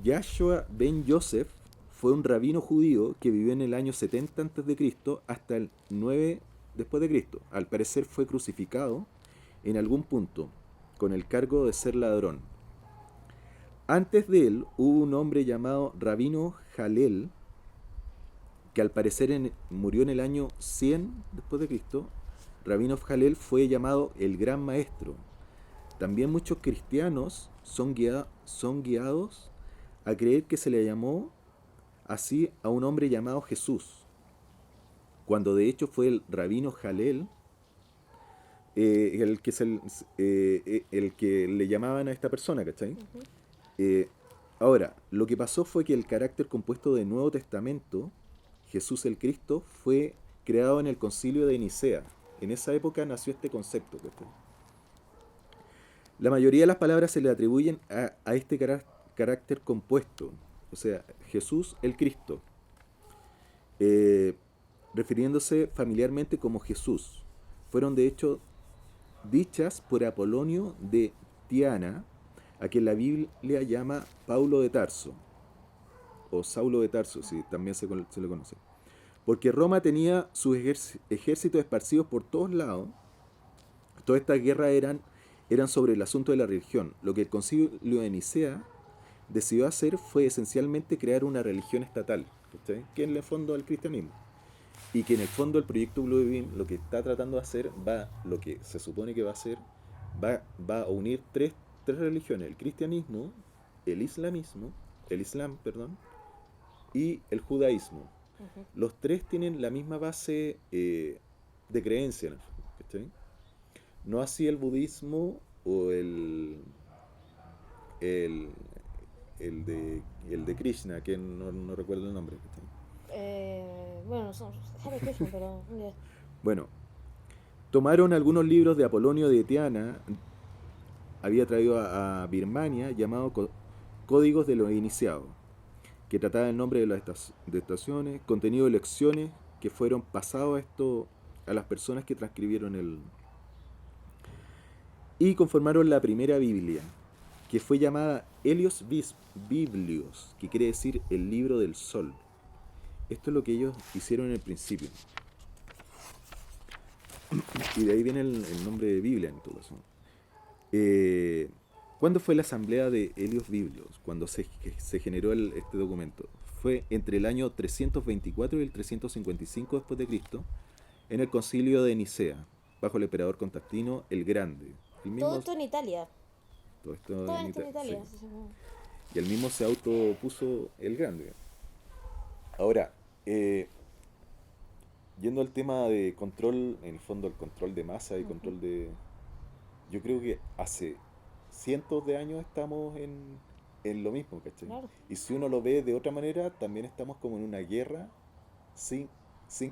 Yahshua ben Yosef fue un rabino judío que vivió en el año 70 a.C. hasta el 9 después de Cristo. Al parecer fue crucificado en algún punto con el cargo de ser ladrón. Antes de él hubo un hombre llamado Rabino Jalel, que al parecer murió en el año 100 después de Cristo. Rabino Jalel fue llamado el Gran Maestro. También muchos cristianos son guiados a creer que se le llamó así a un hombre llamado Jesús, cuando de hecho fue el Rabino Jalel el que le llamaban a esta persona, ¿cachai? Ujú. Ahora, lo que pasó fue que el carácter compuesto del Nuevo Testamento, Jesús el Cristo, fue creado en el Concilio de Nicea. En esa época nació este concepto, ¿cachai? La mayoría de las palabras se le atribuyen a este carácter compuesto, o sea, Jesús el Cristo, eh, refiriéndose familiarmente como Jesús. Fueron de hecho dichas por Apolonio de Tiana, a quien la Biblia llama Paulo de Tarso, o Saulo de Tarso, si también se le conoce. Porque Roma tenía sus ejércitos esparcidos por todos lados. Todas estas guerras eran sobre el asunto de la religión. Lo que el concilio de Nicea decidió hacer fue esencialmente crear una religión estatal, ¿cachai? Que en el fondo es el cristianismo. Y que en el fondo el proyecto Blue Beam lo que está tratando de hacer lo que se supone que va a hacer, va a unir tres religiones: el cristianismo, el islam, perdón, y el judaísmo. Ujú. Los tres tienen la misma base de creencia, ¿cachai? No así el budismo o el, el de Krishna, que no recuerdo el nombre, ¿cachai? Bueno, son Hare Krishna, pero ya. Bueno, tomaron algunos libros de Apolonio de Tiana, había traído a Birmania, llamado Códigos de los Iniciados, que trataba el nombre de las estaciones, contenido de lecciones que fueron pasados a las personas que transcribieron y conformaron la primera Biblia, que fue llamada Helios Biblios, que quiere decir el libro del sol. esto es lo que ellos hicieron en el principio. Y de ahí viene el nombre de Biblia en todo caso. ¿Cuándo fue la asamblea de Helios Biblios? Cuando se generó este documento. Fue entre el año 324 y el 355 después de Cristo, en el concilio de Nicea, bajo el emperador Constantino el Grande. Todo esto en Italia. Todo esto Todo en esto en Italia. sí. Y él mismo se autopuso el Grande. Ahora, yendo al tema de control, en el fondo el control de masa y control de... Yo creo que hace cientos de años estamos en lo mismo, ¿cachai? Claro. Y si uno lo ve de otra manera, también estamos como en una guerra sin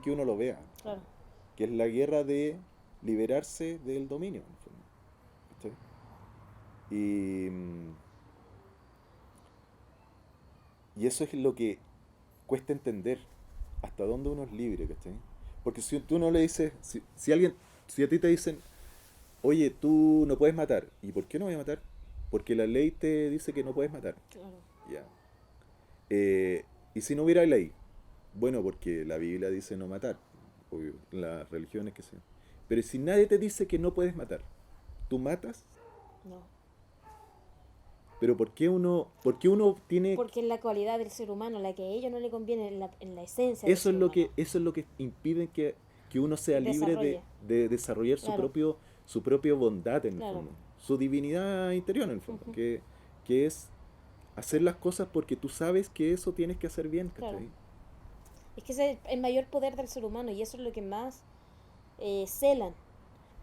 que uno lo vea. Claro. Que es la guerra de liberarse del dominio, en el fondo, ¿cachai? Y eso es lo que cuesta entender, hasta dónde uno es libre, ¿cachai? Porque si tú no le dices, si a ti te dicen, oye, tú no puedes matar, ¿y por qué no voy a matar? Porque la ley te dice que no puedes matar. Claro. Ya. Y si no hubiera ley, bueno, porque la Biblia dice no matar, obvio, las religiones que sean. Pero si nadie te dice que no puedes matar, ¿tú matas? No. Pero ¿por qué uno tiene... Porque es la cualidad del ser humano, la que a ellos no le conviene en la esencia Eso del es ser lo que, humano. eso es lo que impide que uno sea libre Desarrolle. de desarrollar Claro. su propia bondad en el Claro. fondo, su divinidad interior en el fondo, Ujú. que es hacer las cosas porque tú sabes que eso tienes que hacer bien, ¿cachai? Claro. Es que ese es el mayor poder del ser humano y eso es lo que más celan.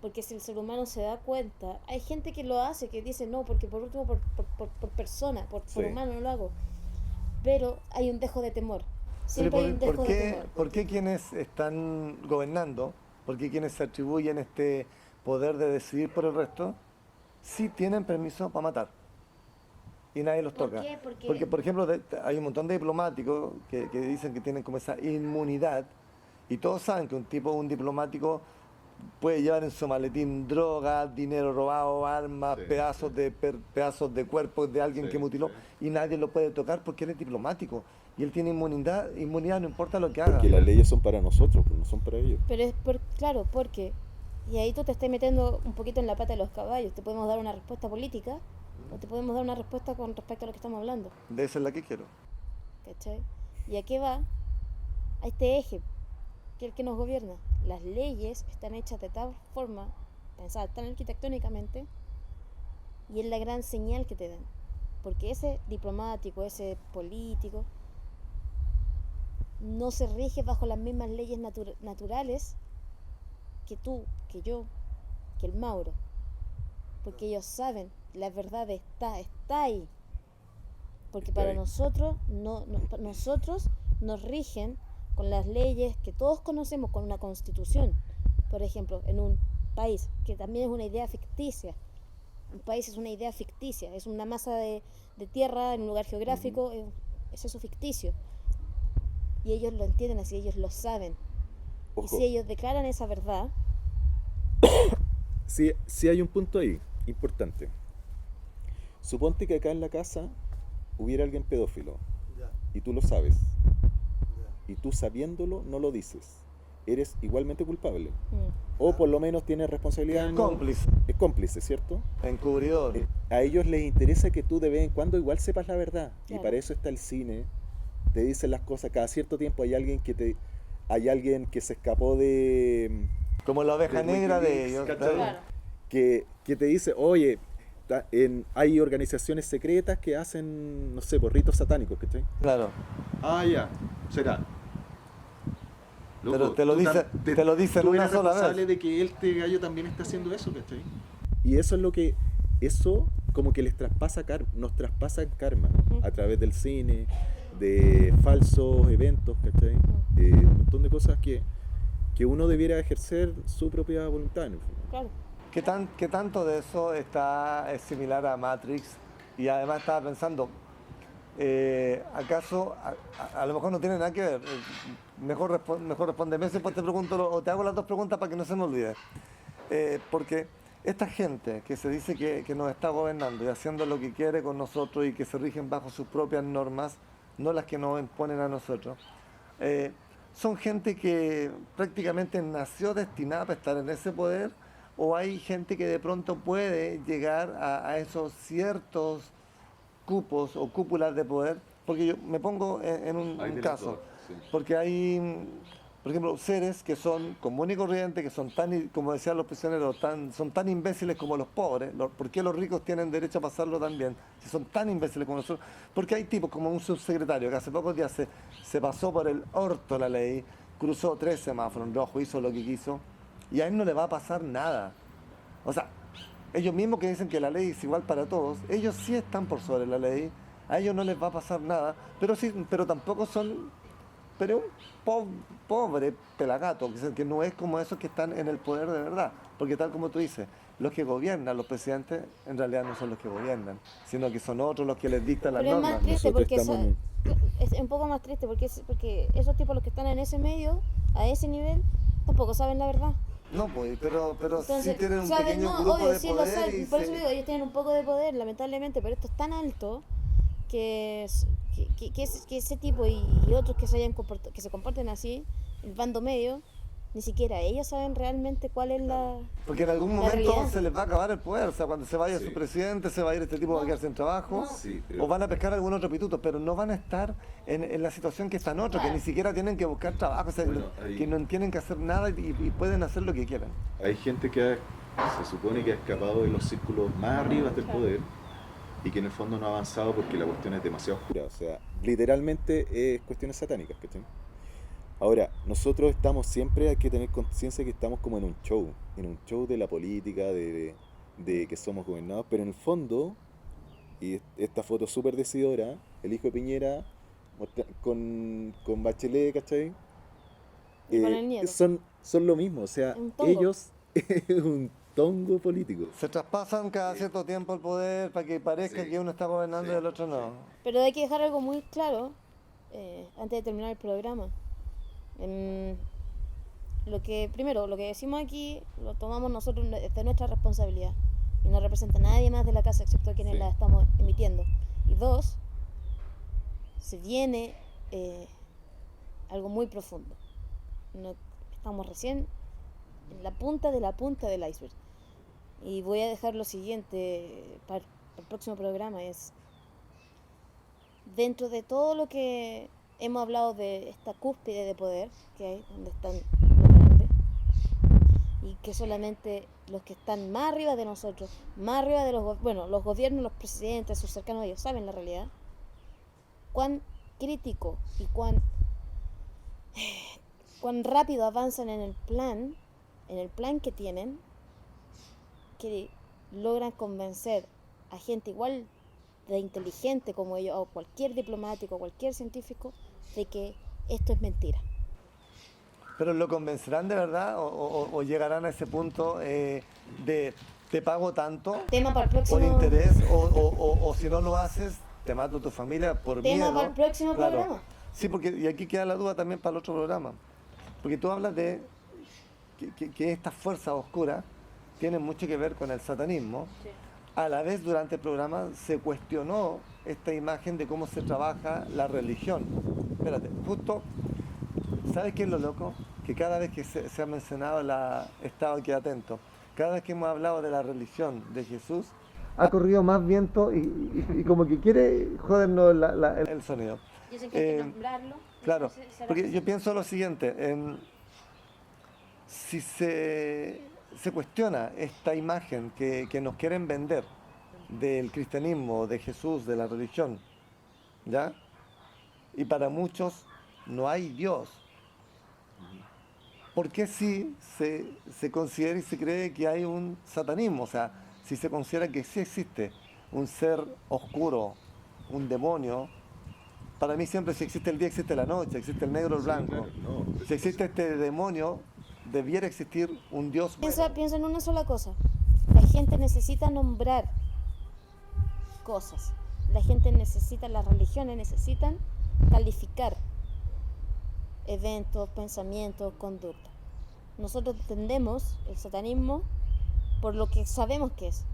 Porque si el ser humano se da cuenta, hay gente que lo hace, que dice no, porque por último por persona, por Sí. humano no lo hago. Pero hay un dejo de temor. Pero Siempre hay un dejo de temor. ¿por qué quienes están gobernando, por qué quienes se atribuyen este poder de decidir por el resto, sí tienen permiso para matar? Y nadie los ¿Por toca. qué? Porque, por ejemplo, hay un montón de diplomáticos que dicen que tienen como esa inmunidad, y todos saben que un diplomático puede llevar en su maletín drogas, dinero robado, armas, Sí, pedazos de cuerpos de alguien Sí, que mutiló, sí. y nadie lo puede tocar porque él es diplomático. Y él tiene inmunidad no importa lo que haga. Porque las leyes son para nosotros, pues no son para ellos. Pero es claro, porque, y ahí tú te estás metiendo un poquito en la pata de los caballos, te podemos dar una respuesta política o te podemos dar una respuesta con respecto a lo que estamos hablando, De esa es la que quiero. ¿cachai? ¿Y a qué va? A este eje, que es el que nos gobierna. Las leyes están hechas de tal forma, pensadas tan arquitectónicamente, y es la gran señal que te dan. Porque ese diplomático, ese político, no se rige bajo las mismas leyes naturales que tú, que yo, que el Mauro. Porque ellos saben, la verdad está ahí. Porque Está para ahí. nosotros, nosotros nos rigen con las leyes que todos conocemos, con una constitución. Por ejemplo, en un país, que también es una idea ficticia. Un país es una idea ficticia, es una masa de tierra en un lugar geográfico, es eso ficticio. Y ellos lo entienden así, ellos lo saben. Ojo, Y si ellos declaran esa verdad, sí hay un punto ahí, importante. Suponte que acá en la casa hubiera alguien pedófilo, y tú lo sabes, y tú sabiéndolo no lo dices. Eres igualmente culpable. O por lo menos tienes responsabilidad en... Cómplice, Es cómplice, ¿cierto? encubridor. A ellos les interesa que tú de vez en cuando igual sepas la verdad. Y Claro. para eso está el cine. Te dicen las cosas. Cada cierto tiempo hay alguien que se escapó de... Como la oveja de negra de Wikileaks, ellos. ¿cachai? Claro. Que te dice, oye, hay organizaciones secretas que hacen, no sé, ritos satánicos, ¿cachai? Claro. Ah, ya, será. Pero te lo dicen tú una eres sola responsable vez. de que este gallo también está haciendo eso, ¿cachai? Y eso es lo que, eso como que nos traspasa karma Ujú. a través del cine, de falsos eventos, ¿cachai? Un montón de cosas que uno debiera ejercer su propia voluntad, en el fondo. claro. ¿Qué tanto de eso es similar a Matrix? Y además estaba pensando, ¿acaso a lo mejor no tiene nada que ver? Mejor respóndeme eso y después te pregunto, o te hago las dos preguntas para que no se me olvide. Porque esta gente que se dice que nos está gobernando y haciendo lo que quiere con nosotros y que se rigen bajo sus propias normas, no las que nos imponen a nosotros, ¿Son gente que prácticamente nació destinada para estar en ese poder? ¿O hay gente que de pronto puede llegar a esos ciertos cupos o cúpulas de poder? Porque yo me pongo en Hay un de las caso, dos, sí. porque hay, por ejemplo, seres que son comunes y corrientes, que son tan, como decían los prisioneros, son tan imbéciles como los pobres. ¿Por qué los ricos tienen derecho a pasarlo también? Si son tan imbéciles como nosotros. Porque hay tipos como un subsecretario que hace pocos días se pasó por el orto la ley, cruzó 3 semáforos en rojo, hizo lo que quiso, y a él no le va a pasar nada. O sea, ellos mismos que dicen que la ley es igual para todos, ellos sí están por sobre la ley, a ellos no les va a pasar nada, pero sí, pero tampoco son, pero un pobre pelagato, que no es como esos que están en el poder de verdad, porque tal como tú dices, los que gobiernan, los presidentes, en realidad no son los que gobiernan, sino que son otros los que les dictan las Pero es más normas. triste Nosotros porque estamos es un poco más triste porque esos tipos los que están en ese medio, a ese nivel, tampoco saben la verdad. No, pues, pero Entonces, sí tienen un saben, pequeño no, grupo obvio, de sí lo poder saben, y por eso digo, ellos tienen un poco de poder, lamentablemente, pero esto es tan alto que, que ese tipo y otros que que se comporten así, el bando medio, ni siquiera ellos saben realmente cuál es porque en algún la momento realidad. se les va a acabar el poder, o sea, cuando se vaya Sí. su presidente, se va a ir este tipo, va a quedar sin trabajo, Sí, pero- o van a pescar algún otro pituto, pero no van a estar en la situación que están otros, que ni siquiera tienen que buscar trabajo, o sea, Bueno, ahí- que no tienen que hacer nada y pueden hacer lo que quieran. Hay gente que se supone que ha escapado de los círculos más arriba del poder y que en el fondo no ha avanzado porque la cuestión es demasiado oscura. O sea, literalmente es cuestiones satánicas, ¿cachai? Ahora, nosotros siempre hay que tener conciencia que estamos como en un show de la política, de que somos gobernados, pero en el fondo, y esta foto súper decidora, el hijo de Piñera con Bachelet, ¿cachai? Y con el nieto. Son lo mismo, o sea, Un tongo. ellos es un tongo político. Se traspasan cada cierto tiempo el poder para que parezca Sí. que uno está gobernando y el otro no. Pero hay que dejar algo muy claro antes de terminar el programa. Primero, lo que decimos aquí lo tomamos nosotros de nuestra responsabilidad y no representa a nadie más de la casa excepto a quienes Sí. la estamos emitiendo. Y dos, se viene algo muy profundo. Estamos recién en la punta del iceberg. Y voy a dejar lo siguiente para el próximo programa, es dentro de todo lo que hemos hablado de esta cúspide de poder que hay, donde están los grandes, y que solamente los que están más arriba de nosotros, más arriba de los gobiernos, los presidentes, sus cercanos a ellos, saben la realidad, cuán crítico y cuán rápido avanzan en el plan que tienen, que logran convencer a gente igual de inteligente como ellos, o cualquier diplomático, cualquier científico, de que esto es mentira. ¿Pero lo convencerán de verdad o llegarán a ese punto de te pago tanto Tema para el por próximo, interés o si no lo haces te mato a tu familia por tema miedo? para el próximo Claro. programa. Sí, porque y aquí queda la duda también para el otro programa. Porque tú hablas de que estas fuerzas oscuras tienen mucho que ver con el satanismo. Sí. A la vez, durante el programa se cuestionó esta imagen de cómo se trabaja la religión. Espérate, justo, ¿sabes qué es lo loco? Que cada vez que se ha mencionado estado aquí atento, cada vez que hemos hablado de la religión de Jesús, ha corrido más viento y como que quiere jodernos el sonido. Dicen que hay que nombrarlo. Claro, Ese será porque así. yo pienso lo siguiente, si se cuestiona esta imagen que nos quieren vender del cristianismo, de Jesús, de la religión, ¿ya? Y para muchos no hay Dios. ¿Por qué sí se considera y se cree que hay un satanismo? O sea, si se considera que sí existe un ser oscuro, un demonio. Para mí siempre si existe el día existe la noche, existe el negro o el Sí, blanco. claro, no, Si existe este demonio, debiera existir un Dios bueno. Piensa en una sola cosa. La gente necesita nombrar cosas. La gente necesita, las religiones necesitan calificar eventos, pensamientos, conductas. Nosotros entendemos el satanismo por lo que sabemos que es.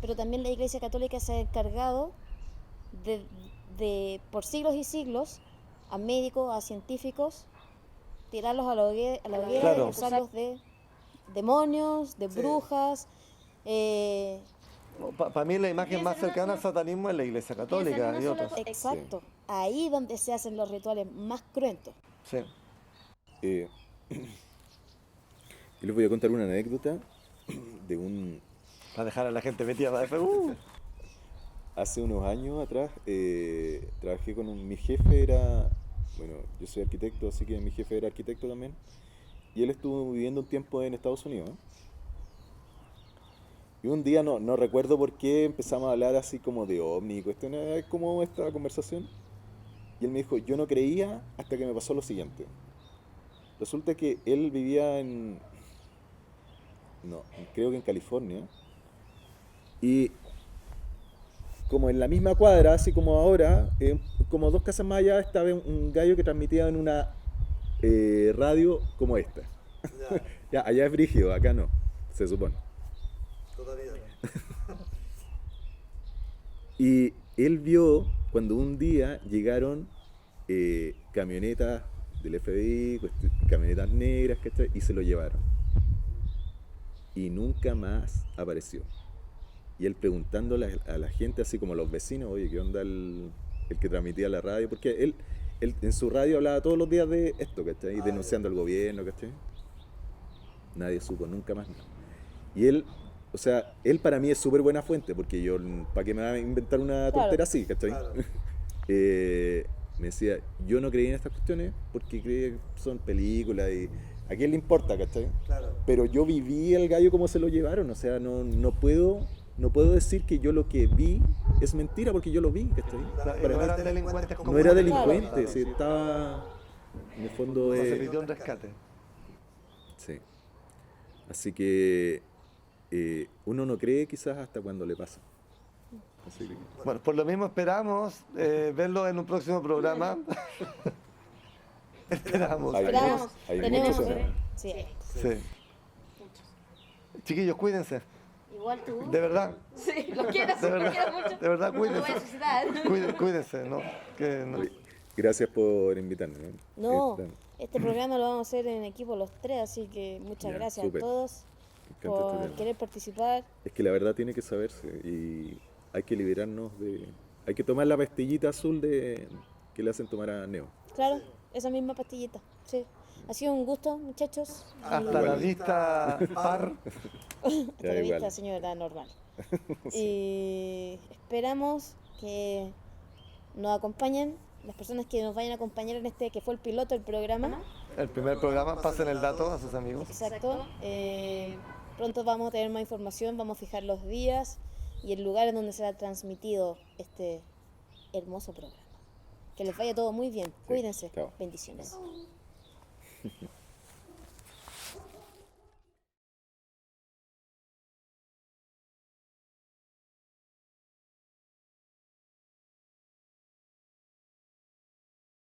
Pero también la Iglesia Católica se ha encargado de por siglos y siglos a médicos, a científicos, tirarlos a la hoguera Claro. y acusarlos de demonios, de brujas. Para mí la imagen más cercana al satanismo es la Iglesia Católica y otras. Exacto. Ahí donde se hacen los rituales más cruentos. Sí. Eh, y les voy a contar una anécdota de un... Para dejar a la gente metida para después. Hace unos años atrás trabajé con mi jefe era, bueno, yo soy arquitecto, así que mi jefe era arquitecto también, y él estuvo viviendo un tiempo en Estados Unidos. Y un día, no recuerdo por qué, empezamos a hablar así como de ovni, cuestiones como esta conversación, y él me dijo, yo no creía hasta que me pasó lo siguiente. Resulta que él vivía creo que en California, y como en la misma cuadra, así como ahora, como 2 casas más allá, estaba un gallo que transmitía en una radio como esta. Ya, allá es brígido, acá no, se supone. Y él vio cuando un día llegaron camionetas del FBI, camionetas negras, ¿cachai? Y se lo llevaron. Y nunca más apareció. Y él preguntándole a la gente, así como a los vecinos, oye, ¿qué onda el que transmitía la radio? Porque él en su radio hablaba todos los días de esto, ¿cachai? Denunciando al gobierno, ¿cachai? Nadie supo, nunca más nada. Y él, o sea, él para mí es súper buena fuente, porque yo, ¿para qué me va a inventar una tontera así, ¿cachai? Claro. Me decía, yo no creí en estas cuestiones porque creí que son películas y a quién le importa, ¿cachai? Claro. Pero yo viví el gallo como se lo llevaron, o sea, no puedo decir que yo lo que vi es mentira porque yo lo vi, ¿cachai? Claro, no eran delincuentes como no era delincuente, claro. Sí, estaba en el fondo se pidió un rescate. Sí. Así que uno no cree quizás hasta cuando le pasa. Así que... Bueno, por lo mismo esperamos verlo en un próximo programa. Esperamos. Hay Tenemos muchos temas. Sí. Chiquillos, cuídense. Igual tú. De verdad. Sí, lo quiero, De verdad, lo quiero mucho. de verdad, No lo voy a cuídense. necesitar. Cuídense, ¿no? Gracias por invitarme. No, este programa lo vamos a hacer en equipo los tres, así que muchas gracias súper. a todos por querer participar. Es que la verdad tiene que saberse y hay que liberarnos hay que tomar la pastillita azul que le hacen tomar a Neo. Claro, esa misma pastillita, sí. Ha sido un gusto, muchachos. Hasta la vista, par. Hasta la vista, señora normal. Sí. Y esperamos que nos acompañen, las personas que nos vayan a acompañar en este, que fue el piloto del programa. El primer programa, pasen el dato a sus amigos. Exacto. Pronto vamos a tener más información, vamos a fijar los días y el lugar en donde será transmitido este hermoso programa. Que les vaya todo muy bien. Cuídense. Chao. Bendiciones.